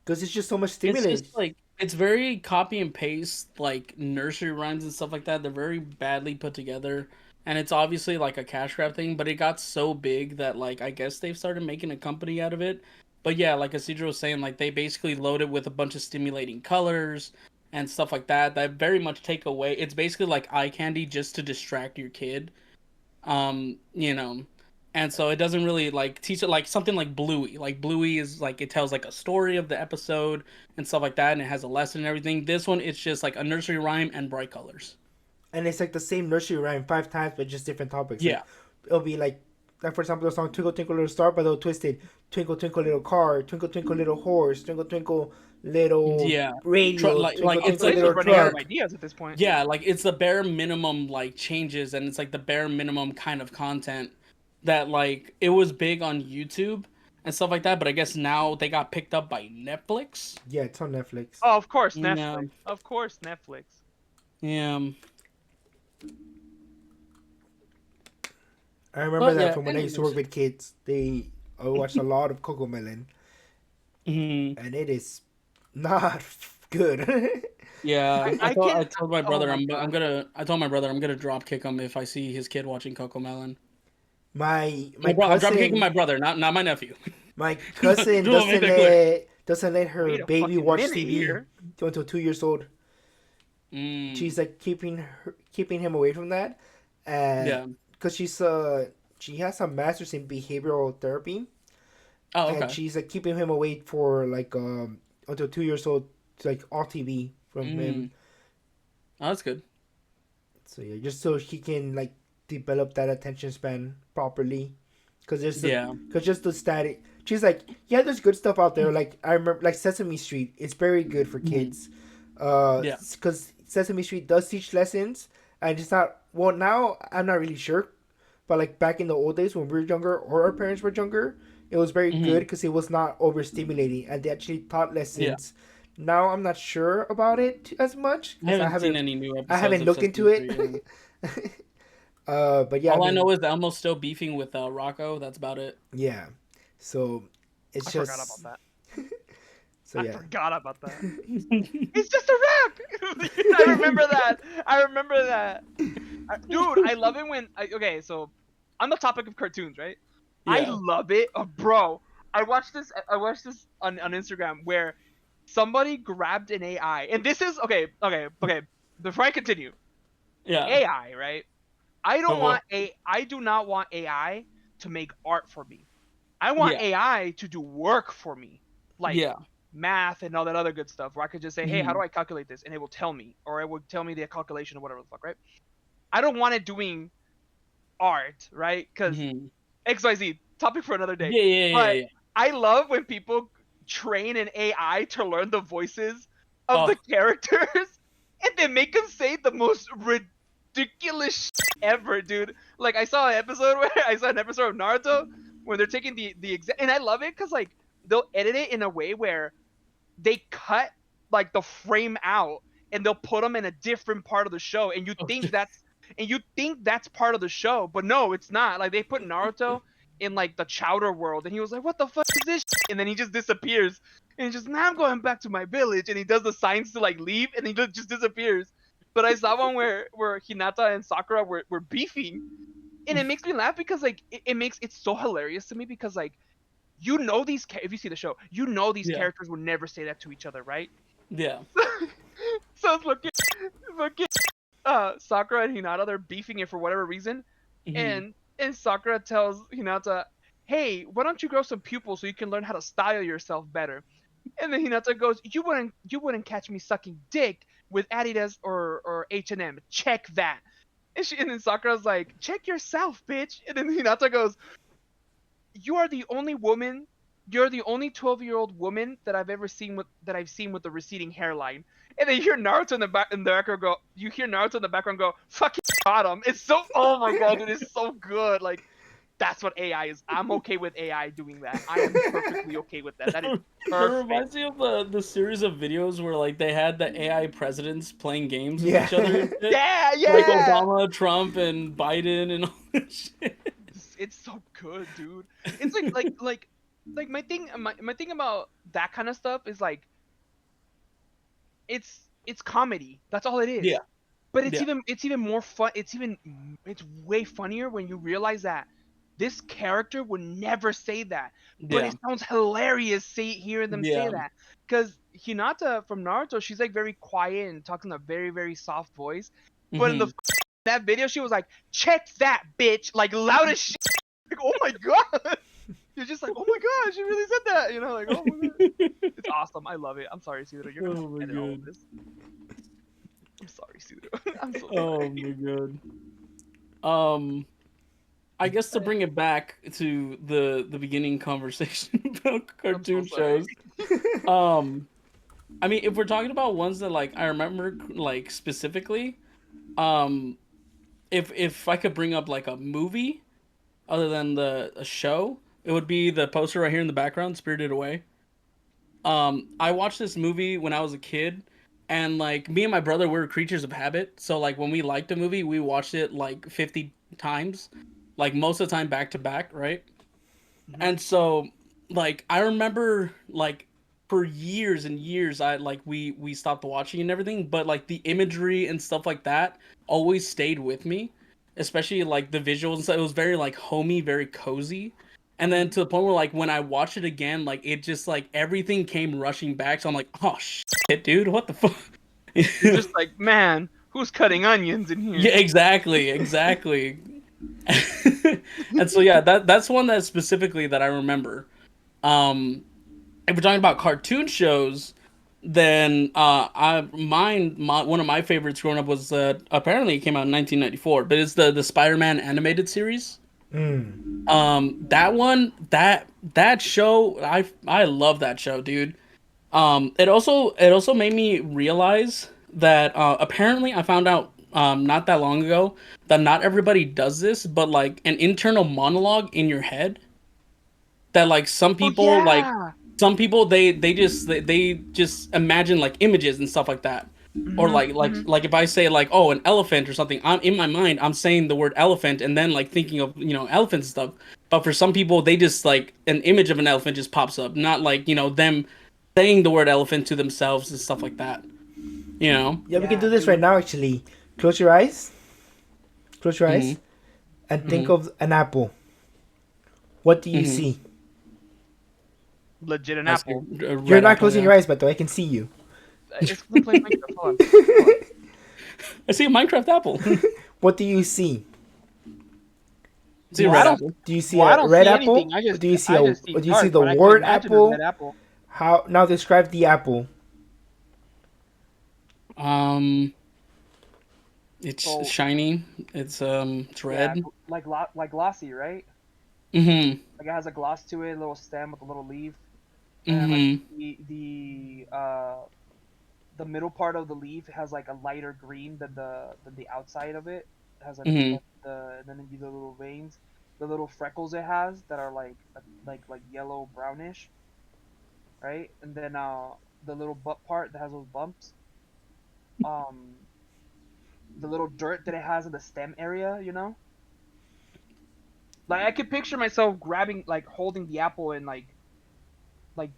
because it's just so much It's just stimulus. like it's very copy and paste, like nursery rhymes and stuff like that. They're very badly put together, and it's obviously like a cash grab thing. But it got so big that like I guess they've started making a company out of it. But yeah, like Isidro was saying, like they basically load it with a bunch of stimulating colors and stuff like that. That very much take away. It's basically like eye candy just to distract your kid. You know, and so it doesn't really like teach it like something like Bluey. Like Bluey is like it tells like a story of the episode and stuff like that, and it has a lesson and everything. This one it's just like a nursery rhyme and bright colors. And it's like the same nursery rhyme 5 times, but just different topics. Like Yeah, it'll be like for example, the song "Twinkle Twinkle Little Star," but they'll twist it: "Twinkle Twinkle Little Car," "Twinkle Twinkle Little Horse," "Twinkle Twinkle Little yeah. Radio," Like "Twinkle it's So Twinkle he's like just Little running out of Truck." ideas at this point. yeah, like it's the bare minimum like changes, and it's like the bare minimum kind of content that like it was big on YouTube and stuff like that. But I guess now they got picked up by Netflix. Yeah, it's on Netflix. Oh, of course, Yeah, Netflix. Of course, Netflix. yeah. I remember But that yeah, from when I used to work anyways. with kids. I watched a lot of Coco Melon, Mhm. and it is not good. Yeah, I I I told can. I told my Oh brother my I'm god. gonna I told my brother I'm gonna drop kick him if I see his kid watching Coco Melon. My I'm drop kicking my cousin brother, not my nephew. my Just cousin want to make that clear. doesn't let her Wait a baby fucking watch minute TV here. until 2 years old. She's Mm. like keeping him away from that, and Yeah. because she has a master's in behavioral therapy, Oh, and okay. she's like keeping him away for like until 2 years old, like off TV from him. Mm. Oh, that's good. So yeah, just so he can like develop that attention span properly. Yeah. Cause just the static. She's like, yeah, there's good stuff out there. Like I remember, like Sesame Street. It's very good for Mhm. kids. Yeah. Cause Sesame Street does teach lessons, and it's not. Well, now I'm not really sure, but like back in the old days when we were younger or our parents were younger, it was very good Hmm. because it was not overstimulating, and they actually taught Yeah. lessons. Now I'm not sure about it as much I because haven't seen any new I episodes haven't of looked Sesame into it. Street. Yeah. But yeah, I All I know mean, is Elmo's still beefing with Rocco. That's about it. yeah. So it's I forgot about just that. so I yeah. forgot about that. It's just a rap. I remember that. I remember that. Dude, I love it when. Okay, so on the topic of cartoons, right? I Yeah. love it, bro. I watched this. I watched this on Instagram where somebody grabbed an AI, and this is okay. Okay, okay. Before I continue, Yeah. AI, right? I don't Uh-huh. want a. I do not want AI to make art for me. I want Yeah. AI to do work for me, like Yeah. math and all that other good stuff, where I could just say, hey, how do Hmm. I calculate this? And it will tell me, or it will tell me the calculation or whatever the fuck, right? I don't want it doing art, right? Because Hmm. XYZ, topic for another day. Yeah. Yeah. Yeah. But Yeah. I love when people train an AI to learn the voices of the Oh. characters and they make them say the most ridiculous ever, dude. Like I saw an episode where I saw an episode of Naruto where they're taking the exact, and I love it because like they'll edit it in a way where they cut like the frame out and they'll put them in a different part of the show, and Oh, you think that's part of the show, but no, it's not. Like they put Naruto in like the chowder world, and he was like, "What the fuck is this?" And then he just disappears, and he's just, "Now I'm going back to my village," and he does the signs to like leave, and he just disappears. But I saw one where Hinata and Sakura were beefing, and it makes me laugh because like it makes it's so hilarious to me because like if you see the show, these yeah. characters would never say that to each other, right? Yeah. So it's looking Sakura and Hinata, they're beefing it for whatever reason, Hmm. and Sakura tells Hinata, "Hey, why don't you grow some pupils so you can learn how to style yourself better?" And then Hinata goes, "You wouldn't catch me sucking dick with Adidas or H&M. Check that." And then Sakura's like, "Check yourself, bitch." And then Hinata goes, "You are the only woman. You're the only 12-year-old woman that I've seen with the receding hairline." And then you hear Naruto in the background go. You hear Naruto in the background go, "Fucking bottom." It's so. Oh my god, dude, it's so good. Like that's what AI is. I'm okay with AI doing that. I am perfectly okay with that. That is It perfect. reminds me of the series of videos where like they had the AI presidents playing games with Yeah. each other and shit. Yeah, Like yeah. Obama, Trump, and Biden and all this shit. It's so good, dude. It's like my thing about that kind of stuff is like it's comedy. That's all it is. Yeah. But Yeah. it's even more fun. It's way funnier when you realize that this character would never say that, but Yeah. it sounds hilarious hearing them say Yeah. that. Because Hinata from Naruto, she's like very quiet and talking a very very soft voice, but in the Hmm. that video she was like, "Check that, bitch!" Like loud as shit. Like, oh my god. You're just like, oh my god, she really said that. Like, oh my god. It's awesome. I love it. I'm sorry, Cedro. You're gonna have Oh to my edit all of god. this. I'm sorry, Cedro. I'm so Oh sorry. my god. Um, I guess to bring it back to the beginning conversation about I'm so cartoon sorry. shows. Um, I mean, if we're talking about ones that like I remember like specifically, um, if I could bring up like a movie other than the a show, it would be the poster right here in the background, Spirited Away. I watched this movie when I was a kid, and like me and my brother we were creatures of habit. So like when we liked a movie, we watched it like 50 times, like most of the time back to back, right? Hmm. And so like I remember like for years and years I like we stopped watching and everything, but like the imagery and stuff like that always stayed with me, especially like the visuals and stuff. It was very like homey, very cozy. And then Hmm. to the point where like when I watched it again, like it just like everything came rushing back. So I'm like, oh shit, dude, what the fuck? You're just like, man, who's cutting onions in Yeah, here? exactly, exactly. And so yeah, that's one that specifically that I remember. Um, if we're talking about cartoon shows, then one of my favorites growing up was apparently it came out in 1994, but it's the Spider-Man animated series. Mm. That one that show I love that show, dude. It also made me realize that apparently I found out not that long ago that not everybody does this, but like an internal monologue in your head that like Oh yeah. some people they just imagine like images and stuff like that, or Mhm. Mhm. like if I say like, oh, an elephant or something, I'm in my mind I'm saying the word elephant and then like thinking of, elephants and stuff. But for some people they just like an image of an elephant just pops up, not like, them saying the word elephant to themselves and stuff like that, you know. Yeah, we can do Yeah, this right dude. now. Actually, close your eyes. Close your Mhm. eyes and think Mhm. of an apple. What do you Mhm. see? Legit an I see apple. a You're red not apple, closing yeah. your eyes, but though I can see you. It's I'm playing Minecraft. Hold on. Hold on. I see a Minecraft apple. I What do you see? Do see a you Well, I red don't. apple. do you see Well, I a don't red see anything. apple? Or do you see a I or just see do you see dark, the but I could word imagine a red apple? apple. How now describe the apple? um it's So shiny. It's yeah, red. like glossy, right? Mhm. Like it has a gloss to it, a little stem with a little leaf, and then like Mhm. the middle part of the leaf has like a lighter green than the outside of it. It has Mhm. and then the little veins, the little freckles it has that are like yellow brownish, right? And then the little butt part that has those bumps, um the little dirt that it has in the stem area, Like I could picture myself grabbing, like holding the apple and like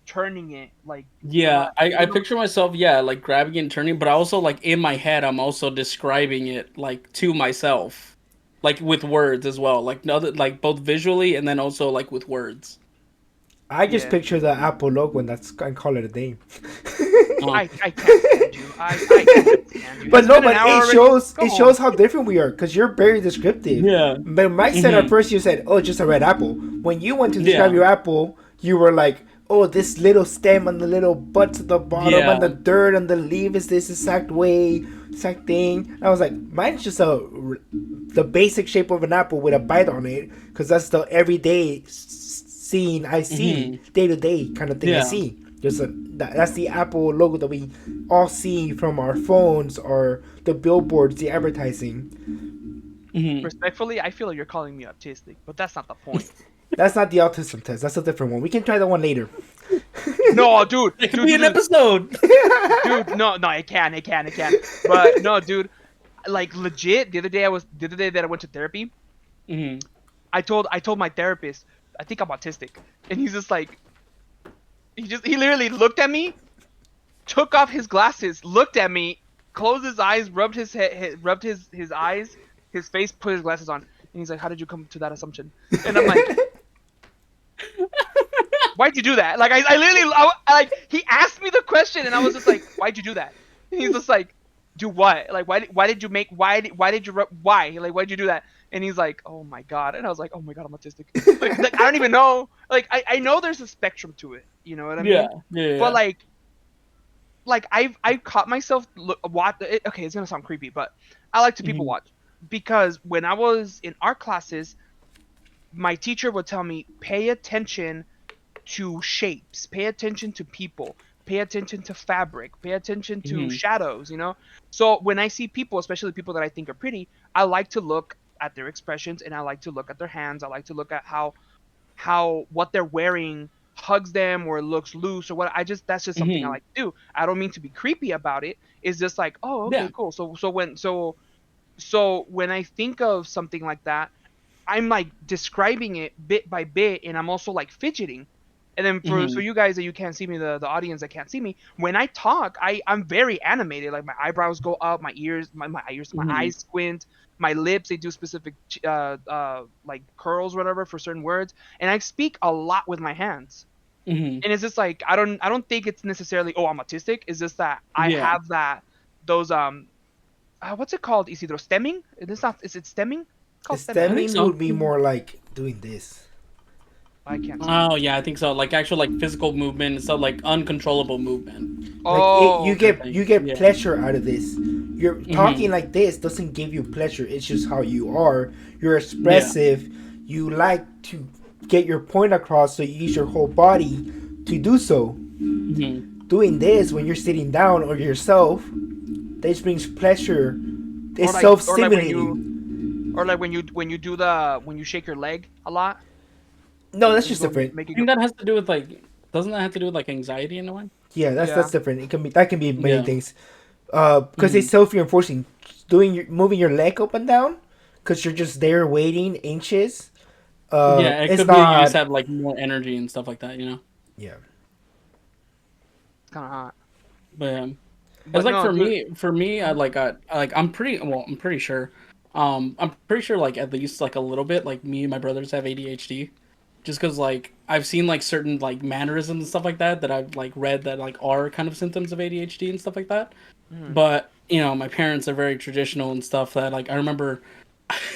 turning it, like you know Yeah, what I you know. picture myself, yeah, like grabbing it and turning, but I also like in my head I'm also describing it like to myself. Like with words as well. Like no, like both visually and then also like with words. I just Yeah, picture the Apple logo and that's and call it a day. Oh. I can't stand you. I can't stand you. But Has it no, been an but hour already? Go it home. shows how different we are because you're very descriptive. Yeah. But Mike said at Mhm. first you said, "Oh, just a red apple." When you went to describe Yeah. your apple, you were like, "Oh, this little stem and the little buds at the bottom Yeah. and the dirt and the leaf is this exact way, exact thing." I was like, "Mine's just the basic shape of an apple with a bite on it because that's the everyday scene I see, Mhm. day to day kind of thing I Yeah. see." Just that's the Apple logo that we all see from our phones or the billboards, the advertising. Mhm. Respectfully, I feel like you're calling me autistic, but that's not the point. That's not the autism test. That's a different one. We can try that one later. No, dude, It could dude, be dude, an dude, episode. dude. No, no, it can. But no, dude, like legit. The other day that I went to therapy, Mhm. I told my therapist I think I'm autistic, and he's just like, he literally looked at me, took off his glasses, looked at me, closed his eyes, rubbed his head, rubbed his eyes, his face, put his glasses on, and he's like, "How did you come to that assumption?" And I'm like, "Why'd you do that?" Like I literally, like he asked me the question, and I was just like, "Why'd you do that?" And he's just like, "Do what? Like why did you make why did you why like why'd you do that?" And he's like, "Oh my god," and I was like, "Oh my god, I'm autistic." Like I don't even know. Like I know there's a spectrum to it. You know what I Yeah. mean? Yeah. But Yeah. like I've caught myself watch. Okay, it's gonna sound creepy, but I like to people Mhm. watch because when I was in art classes, my teacher would tell me pay attention to shapes, pay attention to people, pay attention to fabric, pay attention to Mhm. shadows. So when I see people, especially people that I think are pretty, I like to look at their expressions and I like to look at their hands. I like to look at how what they're wearing hugs them or looks loose or what. That's just something I Mhm. like to do. I don't mean to be creepy about it. It's just like, oh, okay, Yeah. cool. So when I think of something like that, I'm like describing it bit by bit, and I'm also like fidgeting. And then for Mhm. you guys that you can't see me, the audience that can't see me, when I talk, I'm very animated. Like my eyebrows go up, my Mhm. eyes squint, my lips they do specific like curls, whatever, for certain words, and I speak a lot with my hands. Mhm. And it's just like I don't think it's necessarily, oh, I'm autistic. It's just that I Yeah. have those what's it called, Isidro? Stemming? It's not. Is it stemming? It's called stemming, I right? think Stemming so. would be more like doing this. I can't see. Oh yeah, I think so. Like actual like physical movement, so like uncontrollable movement. Like it, Oh, okay. you Like, get yeah. pleasure out of this. You're talking Mhm. like this doesn't give you pleasure. It's just how you are. You're Yeah. expressive. You like to get your point across, so you use your whole body to do so. Mhm. Doing this when you're sitting down or yourself, this brings pleasure. Or It's like, when you, self-stimulating. when you do the when you shake your leg a lot, No, that's it's just going to different. make I you go. think that has to do with like doesn't that have to do with like anxiety in a way? Yeah, Yeah. that's different. It can be that can be many Yeah. things. Because it's Mhm. self-reinforcing. Moving your leg up and down, because you're just there waiting, anxious. Yeah, it It's could be that you just not. have like more energy and stuff like that, you know. Yeah. It's kind of hot. But it's But like no, dude. for me, Mhm. I'm pretty sure. I'm pretty sure like at least like a little bit like me and my brothers have ADHD. Just because like I've seen like certain like mannerisms and stuff like that I've like read that like are kind of symptoms of ADHD and stuff like that. Mhm. But you know, my parents are very traditional and stuff. That like I remember,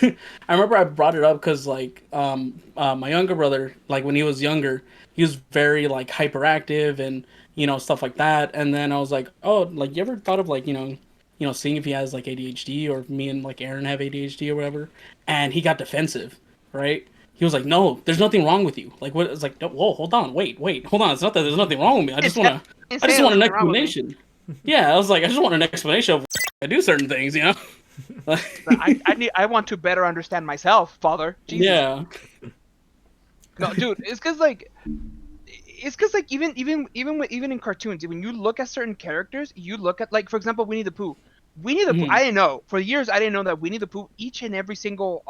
I remember I brought it up because like my younger brother, like when he was younger, he was very like hyperactive and you know stuff like that. And then I was like, oh, like you ever thought of like seeing if he has like ADHD or if me and like Aaron have ADHD or whatever? And he got defensive, right? He was like, "No, there's nothing wrong with you." Like, what? It's like, whoa, hold on, wait, hold on. It's not that there's nothing wrong with me. It's I ain't I just saying want there's an nothing wrong with me. explanation. Yeah, I was like, I just want an explanation of I do certain things, you know? But I want to better understand myself, Father. Jesus. Yeah. No, dude. It's because like even in cartoons, when you look at certain characters, you look at, like, for example, Winnie the Pooh. Winnie the Pooh. Hmm. I didn't know for years. I didn't know that Winnie the Pooh, each and every single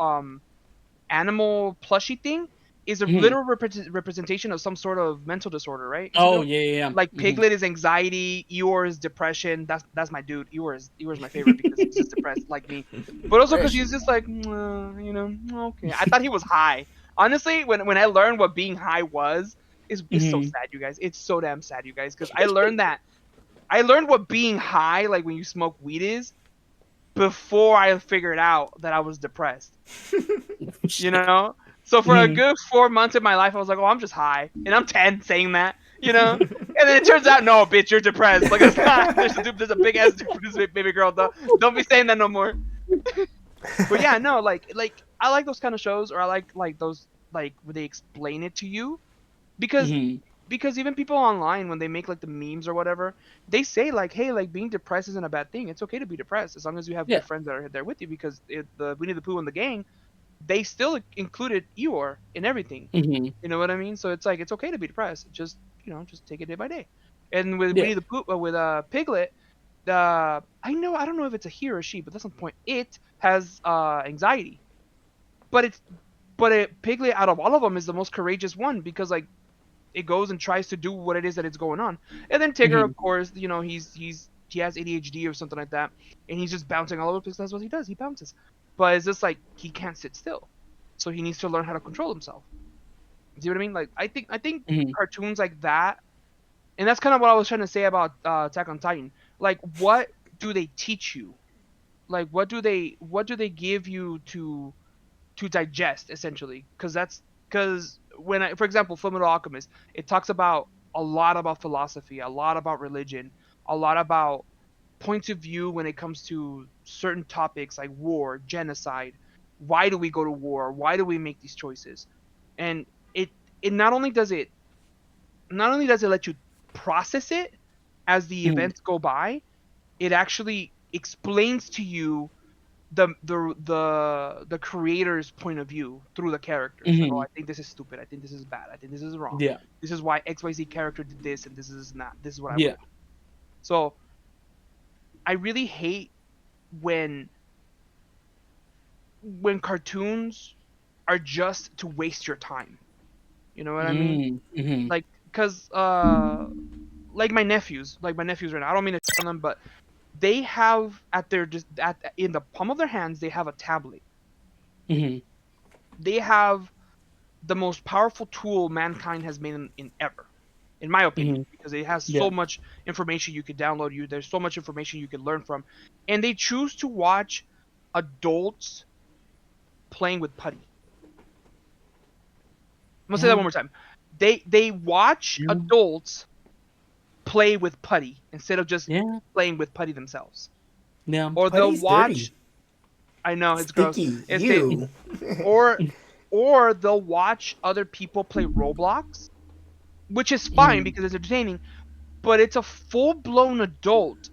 animal plushie thing, is a Hmm. literal representation of some sort of mental disorder, right, Oh Isidro? yeah, yeah, Like yeah. Piglet is anxiety, Eeyore is depression. That's my dude. Eeyore is my favorite because he's just depressed like me, but also because he's Depression. just like, okay. I thought he was high. Honestly, when I learned what being high was, is so Hmm. sad, you guys. It's so damn sad, you guys, because I learned what being high, like when you smoke weed, is before I figured out that I was depressed. You Shit. know? So for a Hmm. good 4 months of my life, I was like, "Oh, I'm just high," and I'm 10 saying that. And then it turns out, no, bitch, you're depressed. Like, it's not. There's a big ass difference, baby girl. Don't be saying that no more. But yeah, no, like I like those kind of shows, or I like those, like where they explain it to you, because Hmm. even people online, when they make like the memes or whatever, they say like, hey, like being depressed isn't a bad thing. It's okay to be depressed as long as you have good Yeah. friends that are there with you, because the Winnie the Pooh and the gang, they still included Eeyore in everything. Hmm. You know what I mean? So it's like, it's okay to be depressed. Just take it day by day. And with Yeah. Winnie the Pooh, with Piglet, I don't know if it's a he or a she, but that's not the point. It has anxiety, but Piglet, out of all of them, is the most courageous one, because like it goes and tries to do what it is that it's going on. And then Tigger, Hmm. of course, he has ADHD or something like that, and he's just bouncing all over the place. That's what he does. He bounces, but it's just like he can't sit still, so he needs to learn how to control himself. See what I mean? Like, I think Hmm. cartoons like that, and that's kind of what I was trying to say about Attack on Titan. Like, what do they teach you? Like, what do they give you to digest, essentially? Because for example, Fullmetal Alchemist, it talks about a lot about philosophy, a lot about religion, a lot about points of view when it comes to certain topics like war, genocide. Why do we go to war? Why do we make these choices? And it it not only does it let you process it as the Hmm. events go by, it actually explains to you the creator's point of view through the characters. Like, oh, Hmm. I think this is stupid. I think this is bad. I think this is wrong. Yeah. This is why XYZ character did this, and this is not. This is what I would Yeah. have done. So I really hate when cartoons are just to waste your time. You know what I mean? Hmm. Like, cause like my nephews right now. I don't mean to on them, but they have at their just at in the palm of their hands, they have a tablet. Hmm. They have the most powerful tool mankind has made in ever. in my opinion, Mhm. because it has Yeah. so much information you could download. There's so much information you could learn from, and they choose to watch adults playing with putty. I'm gonna say that Yeah. one more time. They watch Yeah. adults play with putty instead of just Yeah. playing with putty themselves. Yeah. Or they'll Putty's dirty. watch. I know it's gross. Sticky. It's they You. or or they'll watch other people play Roblox, which is fine Mhm. because it's entertaining. But it's a full blown adult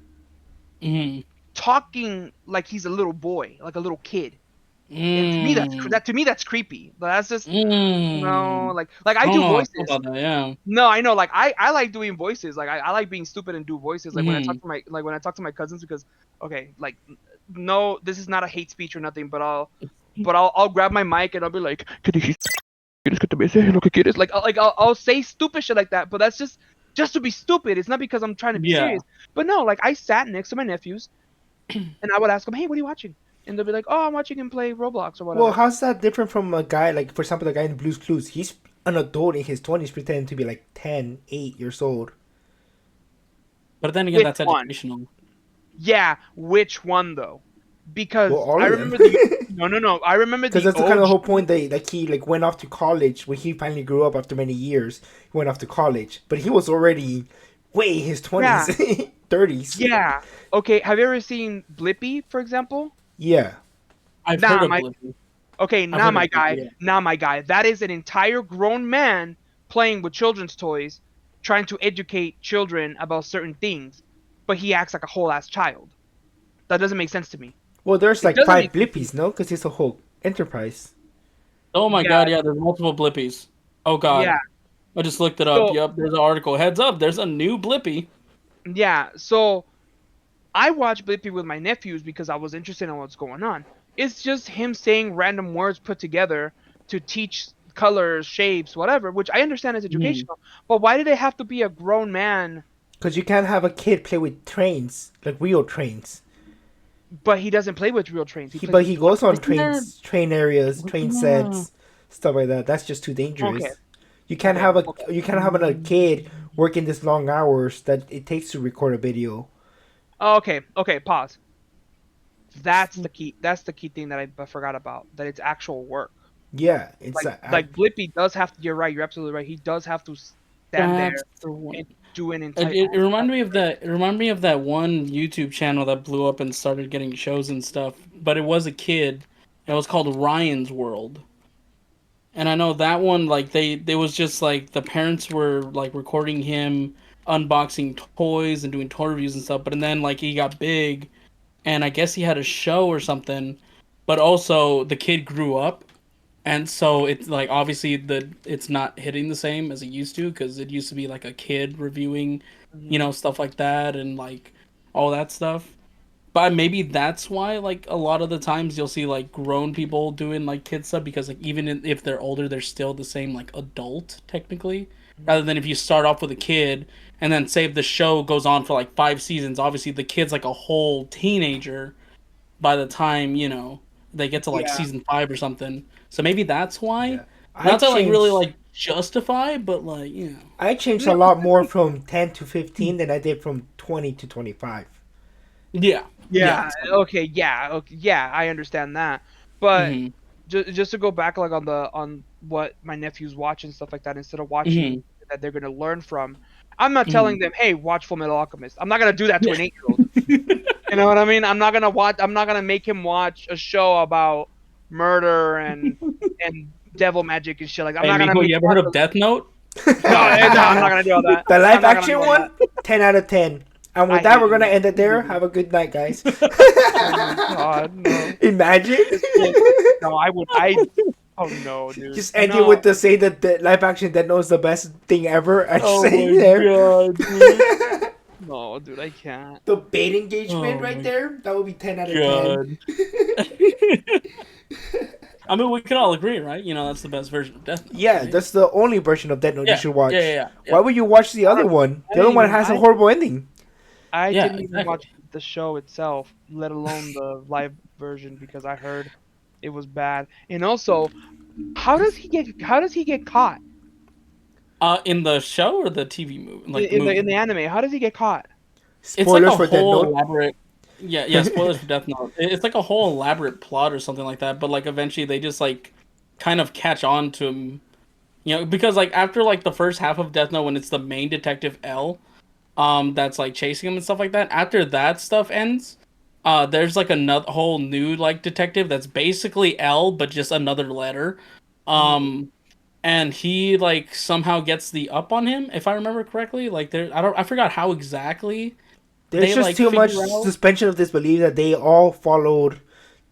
Mhm. talking like he's a little boy, like a little kid. And to me, Mm. that's creepy. But that's just no, Mm. like I I don't do know how I feel voices. about that. Yeah. No, I know. Like I like doing voices. Like I like being stupid and do voices. Like when I talk Mhm. to my cousins because okay, like no, this is not a hate speech or nothing. But I'll grab my mic and I'll be like, ¿Qué dijiste? ¿Quieres que te bese? ¿Lo que quieres? I'll say stupid shit like that. But that's just to be stupid. It's not because I'm trying to be Yeah. serious. But no, like I sat next to my nephews and I would ask them, hey, what are you watching? And they'll be like, oh, I'm watching him play Roblox or Well, whatever. how's that different from a guy like, for example, the guy in Blue's Clues? He's an adult in his 20s, pretending to be like 10, 8 years old. But then again, Which that's one? educational. Yeah, which one though? Well, Because all I of them. remember the no. I remember Because the that's the kind of the whole OG. point. They like he like went off to college when he finally grew up after many years. He went off to college, but he was already way in his Yeah, 20s, 30s. yeah. Okay, have you ever seen Blippi, for example? Yeah. I've heard Nah, of my Blippi. okay, I've nah, heard of my Blippi. guy, Yeah. nah, my guy. That is an entire grown man playing with children's toys, trying to educate children about certain things, but he acts like a whole ass child. That doesn't make sense to me. Well, there's It like doesn't five make sense to me. Blippies, no? Because it's a whole enterprise. Oh my Yeah, god. Yeah. There's multiple Blippies. Oh yeah. god. I just looked it up. So Yep. There's an article. Heads up. There's a new Blippy. yeah, so I watch Blippi with my nephews because I was interested in what's going on. It's just him saying random words put together to teach colors, shapes, whatever, which I understand is Mhm. educational. But why did it have to be a grown man? Because you can't have a kid play with trains, like real trains. But he doesn't play with real trains. He plays But with he toys. goes on Isn't there? trains, train areas, train Wasn't there? sets, stuff like that. That's just too Okay, dangerous. You can't okay, have a okay. you can't have a kid working this long hours that it takes to record a video. Okay, okay, pause. That's the key. That's the key thing that I forgot about. That it's actual work. Yeah, it's Like Blippi does have to. You're right. You're absolutely right. He does have to stand That's there the one. and do an It, entire. it, it reminded me of that. It reminded me of that one YouTube channel that blew up and started getting shows and stuff. But it was a kid. It was called Ryan's World. And I know that one, like they was just like the parents were like recording him unboxing toys and doing toy reviews and stuff. But and then like he got big, and I guess he had a show or something. But also the kid grew up, and so it's like obviously it's not hitting the same as it used to because it used to be like a kid reviewing, Mhm. stuff like that and like all that stuff. But maybe that's why like a lot of the times you'll see like grown people doing like kid stuff because like if they're older they're still the same like adult technically rather than if you start off with a kid and then say if the show goes on for like 5 seasons obviously the kid's like a whole teenager by the time they get to like Yeah. season 5 or something. So maybe that's why. yeah. I Not to like really changed like justify, but like I changed a No. lot more from 10 to 15 than I did from 20 to 25. yeah, yeah. Yeah. Okay. Yeah. Okay. Yeah. I understand that. But Mm-hmm. just to go back, like on what my nephews watch and stuff like that, instead of watching Mm-hmm. that they're gonna learn from, I'm not Mm-hmm. telling them, hey, watch Full Metal Alchemist. I'm not gonna do that to Yeah. an 8-year-old. You know what I mean? I'm not gonna watch. I'm not gonna make him watch a show about murder and devil magic and shit. Like I'm Hey, not gonna Miko, make you him ever watch. heard of Death Note? No, no, I'm not gonna do all that. The I'm live not gonna do action all that. one, 10 out of 10. And with I that, hate we're going to you. end it there. Have a good night, guys. Oh my god, no. Imagine. No, I would. I. Oh no, dude. Just end it No. with the say that the live action Dead Note is the best thing ever. I Oh say my there. god, dude. No, dude, I can't. The bait engagement Oh right my there, that would be 10 out of 10. god. I mean, we can all agree, right? That's the best version of Death Note, Yeah, right? that's the only version of Dead Note you Yeah, should yeah, watch. yeah, yeah, Why would you watch the other I, one? I The other didn't one even. has a horrible ending. I yeah, didn't even exactly. watch the show itself, let alone the live version, because I heard it was bad. And also, how does he get caught? In the show or the TV movie, like the In movie? the anime? How does he get caught? It's like Spoilers a for Death whole Note. elaborate. Yeah, yeah. Spoilers for Death Note. It's like a whole elaborate plot or something like that. But like eventually they just like kind of catch on to him. You know, because like after like the first half of Death Note, when it's the main detective L, that's like chasing him and stuff like that. After that stuff ends, there's like another whole new like detective that's basically L but just another letter. Mhm. Um, and he like somehow gets the up on him, if I remember correctly. Like there, I forgot how exactly There's they just like too much figure out. suspension of disbelief that they all followed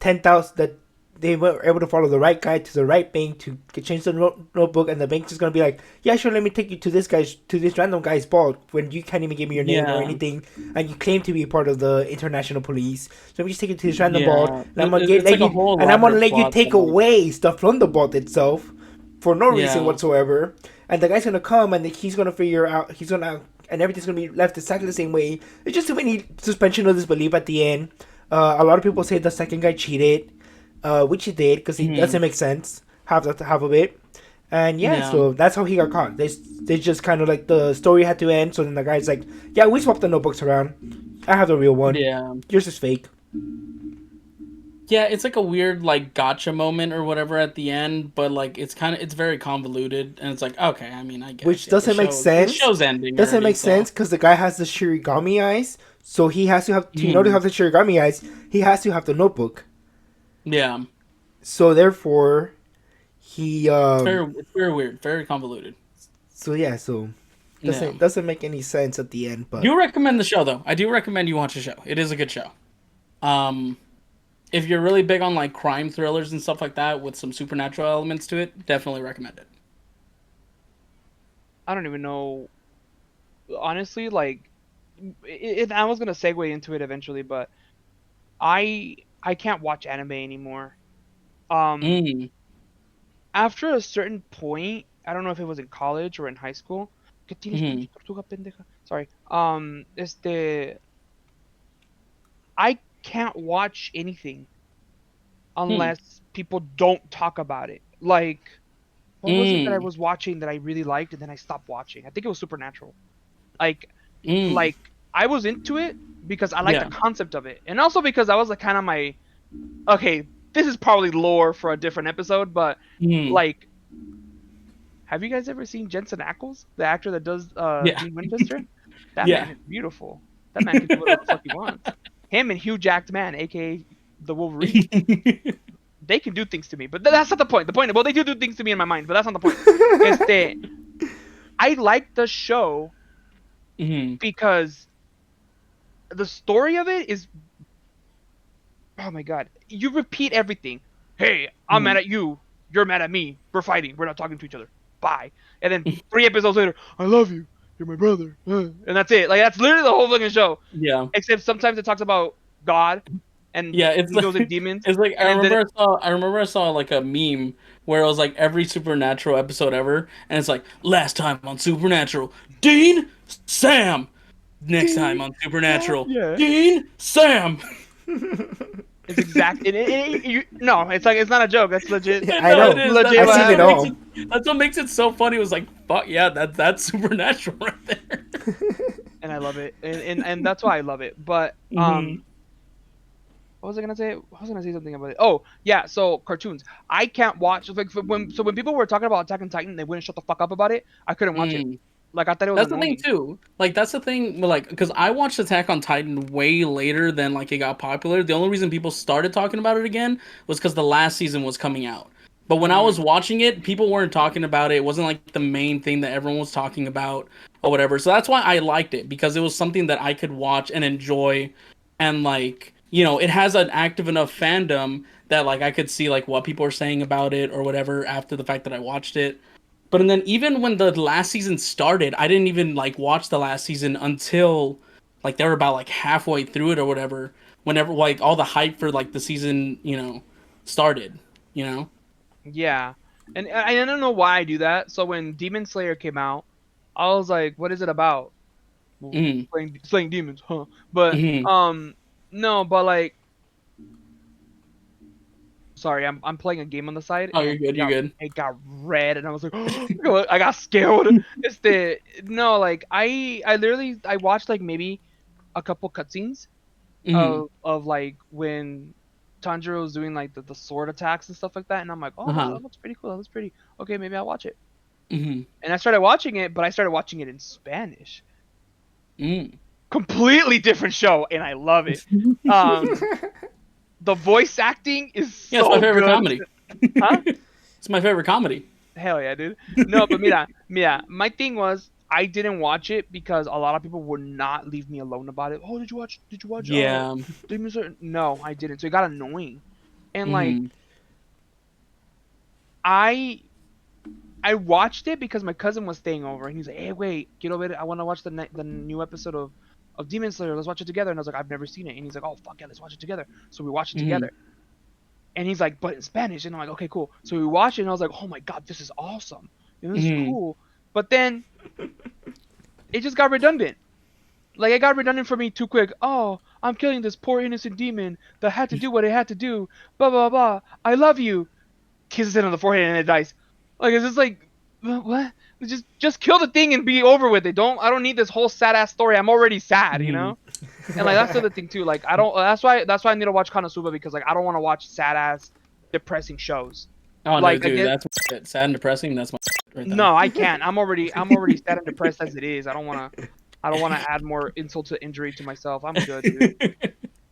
10,000, that they were able to follow the right guy to the right bank to change the notebook, and the bank's just gonna be like, yeah, sure, let me take you to this random guy's vault when you can't even give me your name or Yeah, anything, and you claim to be part of the international police. So let me just take you to this random vault, yeah. and I'm gonna get It's let like a you, whole and I'm gonna elaborate let you plot take that like, away stuff from the vault itself for no reason yeah, whatsoever. And the guy's gonna come and he's gonna figure out, and everything's gonna be left exactly the same way. It's just too many suspension of disbelief at the end. A lot of people say the second guy cheated, which he did because it hmm doesn't make sense half of it. And yeah, yeah, so that's how he got caught. They just kind of like the story had to end. So then the guy's like, "Yeah, we swapped the notebooks around. I have the real one. yeah. Yours is fake." Yeah, it's like a weird like gotcha moment or whatever at the end, but like it's very convoluted and it's like okay, I mean, I guess Which yeah, doesn't make the sense. show's ending Doesn't already, make so sense because the guy has the Shirigami eyes, so he has to have to, in order to hmm have the Shirigami eyes, he has to have the notebook. yeah, So therefore, he it's very weird, very convoluted. so yeah, so Yeah. doesn't make any sense at the end, but Do recommend the show though. I do recommend you watch the show. It is a good show. Um, if you're really big on like crime thrillers and stuff like that with some supernatural elements to it, definitely recommend it. I don't even know. Honestly, like, I was gonna segue into it eventually, but I I can't watch anime anymore. Um, Mm, After a certain point, I don't know if it was in college or in high school. ¿Qué tienes, mm, pinche tortuga pendeja? Sorry. I can't watch anything mm, unless people don't talk about it. Like, what was it that I mm, was watching that I really liked and then I stopped watching? I think it was Supernatural. Like, mm. like I was into it because I liked the Yeah. concept of it, and also because I was like kind of my okay. This is probably lore for a different episode, but Mm, like, have you guys ever seen Jensen Ackles, the actor that does yeah. Dean Winchester? That Yeah. man is beautiful. That man can do whatever the fuck he wants. Him and Hugh Jackman, aka the Wolverine, they can do things to me, but that's not the point. The point, well, they do things to me in my mind, but that's not the point. Este, I like the show Mhm, because the story of it is, oh my god, you repeat everything. Hey, I'm mad mhm. at you. You're mad at me. We're fighting. We're not talking to each other. Bye. And then 3 episodes later, I love you. You're my brother. And that's it. Like that's literally the whole fucking show. Yeah. Except sometimes it talks about God, and Yeah, it's he goes in like demons, it's like and then I remember I saw like a meme where it was like every supernatural episode ever and it's like last time on Supernatural, Dean, Sam. Next time Dean, on Sam, Supernatural, yeah. Dean, Sam. It's exact. No, it's like it's not a joke. That's legit. I No, it know. is. Legit I've what seen it happened. all. That's what makes it so funny. It was like, fuck yeah, that's Supernatural right there. And I love it, and that's why I love it. But hmm what was I gonna say? I was gonna say something about it. Oh yeah, so cartoons. I can't watch like when people were talking about Attack on Titan, they wouldn't shut the fuck up about it. I couldn't watch it. Like I thought it was That's the thing annoying. too. Like that's the thing. Like, because I watched Attack on Titan way later than like it got popular. The only reason people started talking about it again was because the last season was coming out. But when I was Mm, watching it, people weren't talking about it. It wasn't like the main thing that everyone was talking about or whatever. So that's why I liked it because it was something that I could watch and enjoy, and like it has an active enough fandom that like I could see like what people are saying about it or whatever after the fact that I watched it. But and then even when the last season started, I didn't even like watch the last season until like they were about like halfway through it or whatever. Whenever like all the hype for like the season, started. You know. yeah, and I don't know why I do that. So when Demon Slayer came out, I was like, "What is it about?" Well, Mm-hmm. slaying demons, huh? But Mm-hmm. no, but like Sorry, I'm playing a game on the side, Oh, you're and good. You're good. it got red, and I was like, I got scared. It's the no, like I literally I watched like maybe a couple cutscenes Mm-hmm. of like when Tanjiro was doing like the sword attacks and stuff like that, and I'm like, oh wow, Uh-huh. that looks pretty cool. That looks pretty. Okay, maybe I'll watch it. Mm-hmm. And I started watching it, but I started watching it in Spanish. Mm. Completely different show, and I love it. Um, the voice acting is Yeah, it's my so favorite good, comedy. huh? It's my favorite comedy. Hell yeah, dude. No, but mira, my thing was I didn't watch it because a lot of people would not leave me alone about it. Oh, did you watch? Did you watch? Yeah. Demon Slayer? No, I didn't. So it got annoying, and like Mm-hmm. I I watched it because my cousin was staying over, and he's like, "Hey, wait, get over it. I want to watch the new episode of Demon Slayer. Let's watch it together." And I was like, "I've never seen it," and he's like, "Oh fuck yeah, let's watch it together." So we watched it Mm-hmm. together, and he's like, "But in Spanish," and I'm like, "Okay, cool." So we watched it, and I was like, "Oh my god, this is awesome. You know, this is Mm-hmm. cool." But then it just got redundant. Like it got redundant for me too quick. Oh, I'm killing this poor innocent demon that had to do what it had to do. Blah blah blah. I love you. Kisses it on the forehead and it dies. Like it's just like what? Just kill the thing and be over with it. I don't need this whole sad ass story. I'm already sad, you Mm-hmm. know? And like that's the other thing too. Like I don't that's why I need to watch Konosuba because like I don't want to watch sad ass depressing shows. Oh no, Like I dude, guess that's my shit. Sad and depressing. That's my shit right there. no, I can't. I'm already sad and depressed as it is. I don't wanna add more insult to injury to myself. I'm good, dude.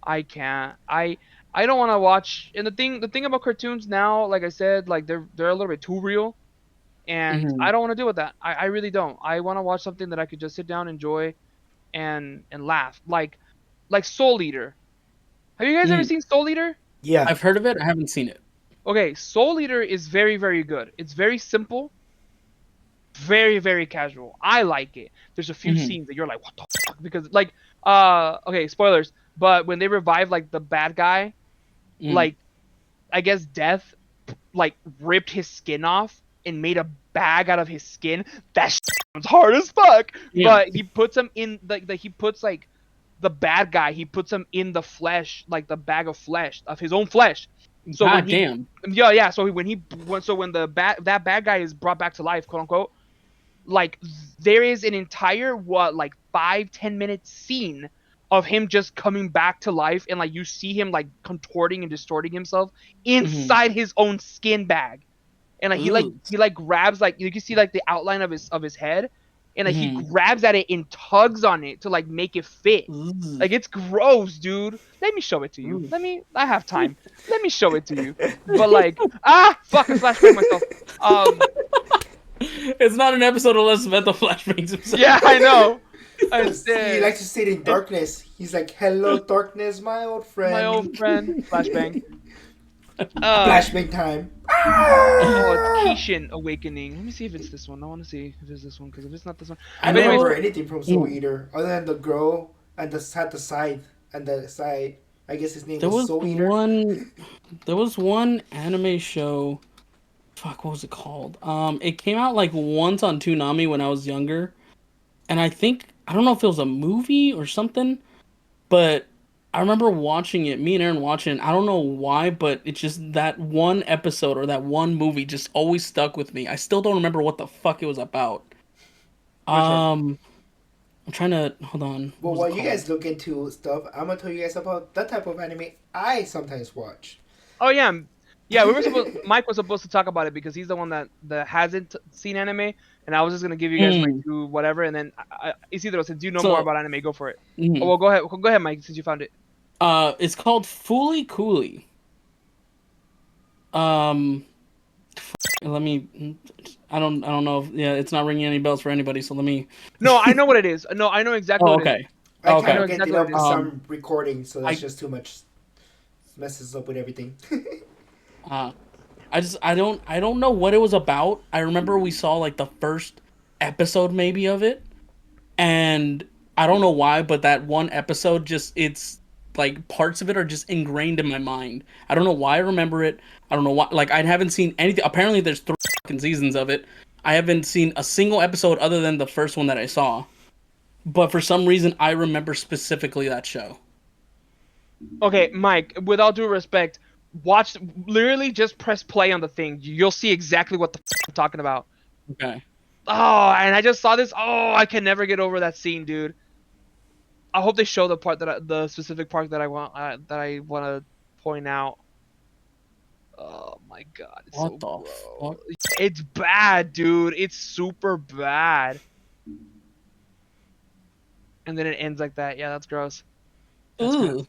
I can't. I don't want to watch. And the thing about cartoons now, like I said, like they're a little bit too real, and Mm-hmm. I don't want to deal with that. I really don't. I want to watch something that I could just sit down, enjoy, and laugh. Like Soul Eater. Have you guys ever Mm. seen Soul Eater? Yeah. I've heard of it. I haven't seen it. Okay, Soul Eater is very very good. It's very simple, very very casual. I like it. There's a few Mm-hmm. scenes that you're like, what the fuck? Because like okay, spoilers. But when they revive like the bad guy, Mm. like I guess Death like ripped his skin off and made a bag out of his skin. That sounds hard as fuck. Yeah. But he puts him in he puts like the bad guy. He puts him in the flesh, like the bag of flesh of his own flesh. So when God he damn. yeah. So when the that bad guy is brought back to life, quote unquote, like there is an entire what like 5-10 minute scene of him just coming back to life and like you see him like contorting and distorting himself Mm-hmm. inside his own skin bag and like Ooh. he like grabs like you can see like the outline of his head and like he Mm-hmm. grabs at it and tugs on it to like make it fit. Ooh. Like it's gross, dude. Let me show it to you. Ooh. I have time. Let me show it to you. But like fuck, I flashbang myself. It's not an episode unless Mental flashbangs himself. Yeah, I know. I He said likes to sit in darkness. He's like, "Hello, darkness, my old my old friend." friend flashbang. Flashbang time. Oh, it's Kishin Awakening. Let me see if it's this one. I want to see if it's this one because if it's not this one, I I but don't anyways, know. remember anything from Soul Eater other than the girl and the side and the side. I guess his name There was was Soul Eater. one. There was one anime show. Fuck, what was it called? It came out like once on Toonami when I was younger, and I don't know if it was a movie or something, but I remember watching it. Me and Aaron watching it. I don't know why, but it's just that one episode or that one movie just always stuck with me. I still don't remember what the fuck it was about. which one? Um, I'm trying to hold on. What Well, was it while you called? guys look into stuff, I'm gonna tell you guys about that type of anime I sometimes watch. Oh yeah, yeah. We were supposed. Mike was supposed to talk about it because he's the one that hasn't seen anime, and I was just gonna give you guys my Mm. two whatever, and then it's either since you know more So, about anime, go for it. Oh mhm. well, go ahead, Mike, since you found it. It's called Fooly Cooly. Um, let me. I don't know. If, yeah, it's not ringing any bells for anybody. So let me. No, I know what it is. No, I know exactly Oh, what it is. okay. I I kind know Okay. of get it exactly what up it with is. some recording, so that's I just too much. Messes up with everything. uh, I don't know what it was about. I remember we saw like the first episode maybe of it, and I don't know why, but that one episode just it's like parts of it are just ingrained in my mind. I don't know why I remember it. I don't know why. Like I haven't seen anything. Apparently, there's 3 fucking seasons of it. I haven't seen a single episode other than the first one that I saw. But for some reason, I remember specifically that show. Okay, Mike. With all due respect, watch, literally just press play on the thing. You'll see exactly what the I'm talking about. Okay. Oh, and I just saw this. Oh, I can never get over that scene, dude. I hope they show the part the specific part that I want to point out. Oh my god, it's What so the gross. fuck? It's bad, dude. It's super bad. And then it ends like that. Yeah, that's gross. That's gross. Ooh.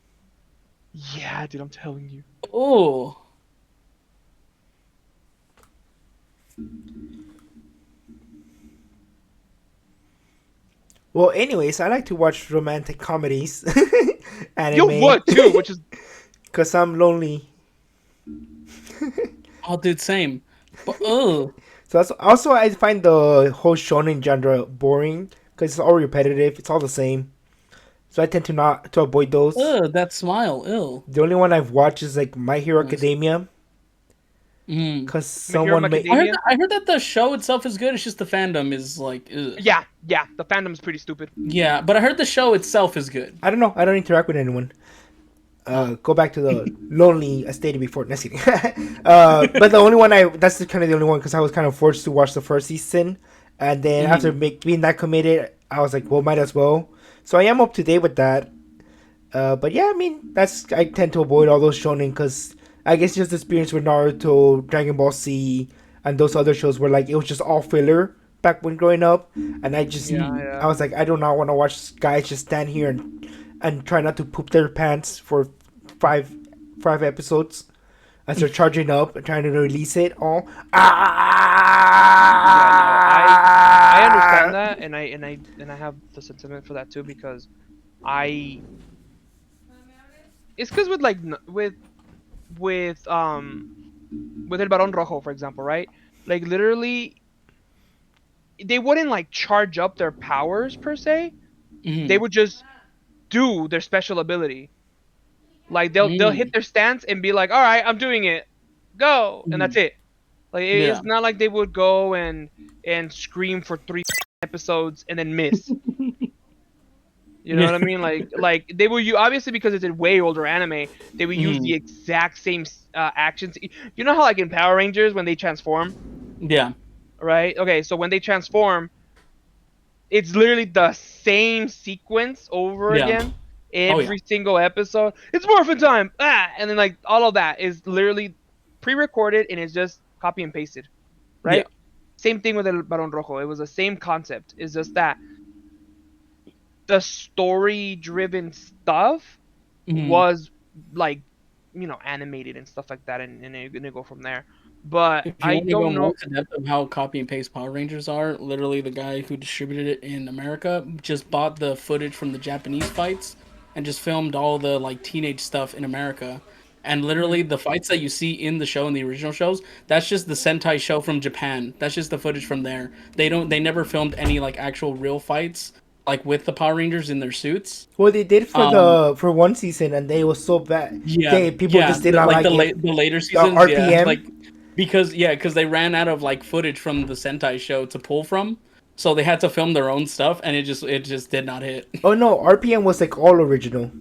Yeah, dude, I'm telling you. Ooh. Well, anyways, I like to watch romantic comedies, You anime, would too, which is because I'm lonely. Oh, dude, same. But ooh. So that's also I find the whole shonen genre boring because it's all repetitive. It's all the same. So I tend to not to avoid those. Ugh, that smile. Ew. The only one I've watched is like My Hero Nice. Academia Mm. because My Hero someone made. Macadamia. I heard that the show itself is good. It's just the fandom is like, ugh. Yeah, yeah, the fandom's pretty stupid. Yeah, but I heard the show itself is good. I don't know. I don't interact with anyone. Oh. Go back to the lonely I stated before. No, just kidding. But the only one that's kind of the only one because I was kind of forced to watch the first season, and then after Mm. being that committed, I was like, well, might as well. So I am up to date with that. But yeah, I mean, I tend to avoid all those shonen because I guess just the experience with Naruto, Dragon Ball Z, and those other shows where like it was just all filler back when growing up, and Yeah, Mm. yeah. I was like, I do not want to watch guys just stand here and try not to poop their pants for five five episodes as they're charging up and trying to release it all. Yeah, no, I understand Ah! that, and I have the sentiment for that too because I it's because with like with with El Barón Rojo, for example, right? Like literally, they wouldn't like charge up their powers per se. They Mm. would just do their special ability. Like they'll hit Mm. their stance and be like, "All right, I'm doing it, go," and that's Mm. it. Like Yeah. it's not like they would go and scream for 3 episodes and then miss. You know Yeah. what I mean? Like they will you obviously because it's a way older anime, they would use Mm. the exact same actions. You know how like in Power Rangers when they transform, Yeah. right? Okay, so when they transform, it's literally the same sequence over Yeah. again Oh yeah. every single episode. It's morphin time, and then like all of that is literally pre-recorded and it's just copy and pasted, Yeah. right? Same thing with El Barón Rojo. It was the same concept. It's just that the story-driven stuff Mm. was like animated and stuff like that, and it go from there. But If you I want to go don't more know. into depth of how copy and paste Power Rangers are, literally the guy who distributed it in America just bought the footage from the Japanese fights and just filmed all the like teenage stuff in America. And literally Mhm. the fights that you see in the show in the original shows, that's just the Sentai show from Japan. That's just the footage from there. They never filmed any like actual real fights like with the Power Rangers in their suits. Well, they did Um for one season, and they was so bad. yeah, They people yeah, just did not like like it. the later The seasons, yeah, RPM. like because they ran out of like footage from the Sentai show to pull from, so they had to film their own stuff, and it just did not hit. Oh no, RPM was like all original.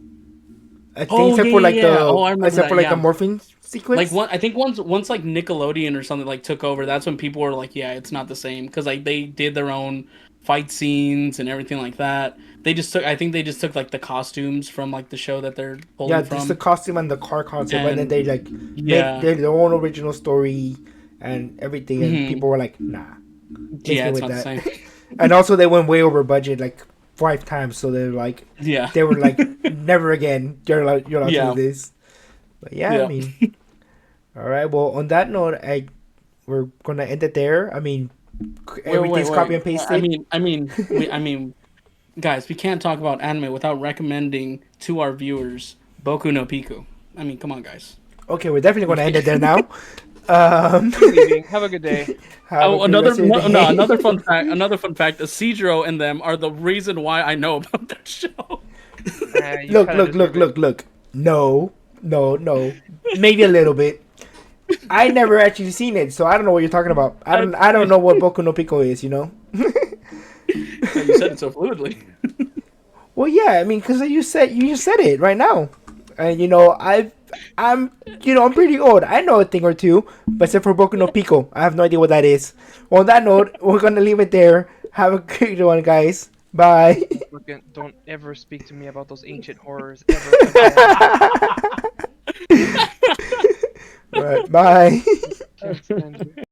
I think Oh yeah, yeah, yeah. Oh, I remember except that. for like the Yeah, morphing like sequence. I think once like Nickelodeon or something like took over, that's when people were like, yeah, it's not the same because like they did their own fight scenes and everything like that. I think they just took like the costumes from like the show that they're Yeah, pulling just the from, costume and the car concept, and then and they like made yeah, their own original story and everything, and hmm people were like, "Nah, miss yeah, me it's with not the that." same. And also, they went way over budget, like 5 times. So Yeah, they were like, "Never again, you're allowed to do yeah, this." But yeah, I yeah. mean, all right. Well, on that note, we're gonna end it there. I mean, Wait, everything's copy wait. and pasted. I mean, guys, we can't talk about anime without recommending to our viewers Boku no Pico. I mean, come on, guys. Okay, we're definitely We gonna end can't. it there now. Um, I'm leaving. Have a good day. have a Oh, good rest of your day. another fun fact. Another fun fact. Isidro and them are the reason why I know about that show. You Look, kind of look, look, deserve it. look, look. No, no, no. Maybe a little bit. I never actually seen it, so I don't know what you're talking about. I don't know what Boku no Pico is, you know? You said it so fluidly. Well, yeah, I mean, because you just said it right now. And, I'm I'm pretty old. I know a thing or two, but except for Boku no Pico, I have no idea what that is. Well, on that note, we're gonna leave it there. Have a great one, guys. Bye. Don't ever speak to me about those ancient horrors ever again. All right, bye. Can't stand you.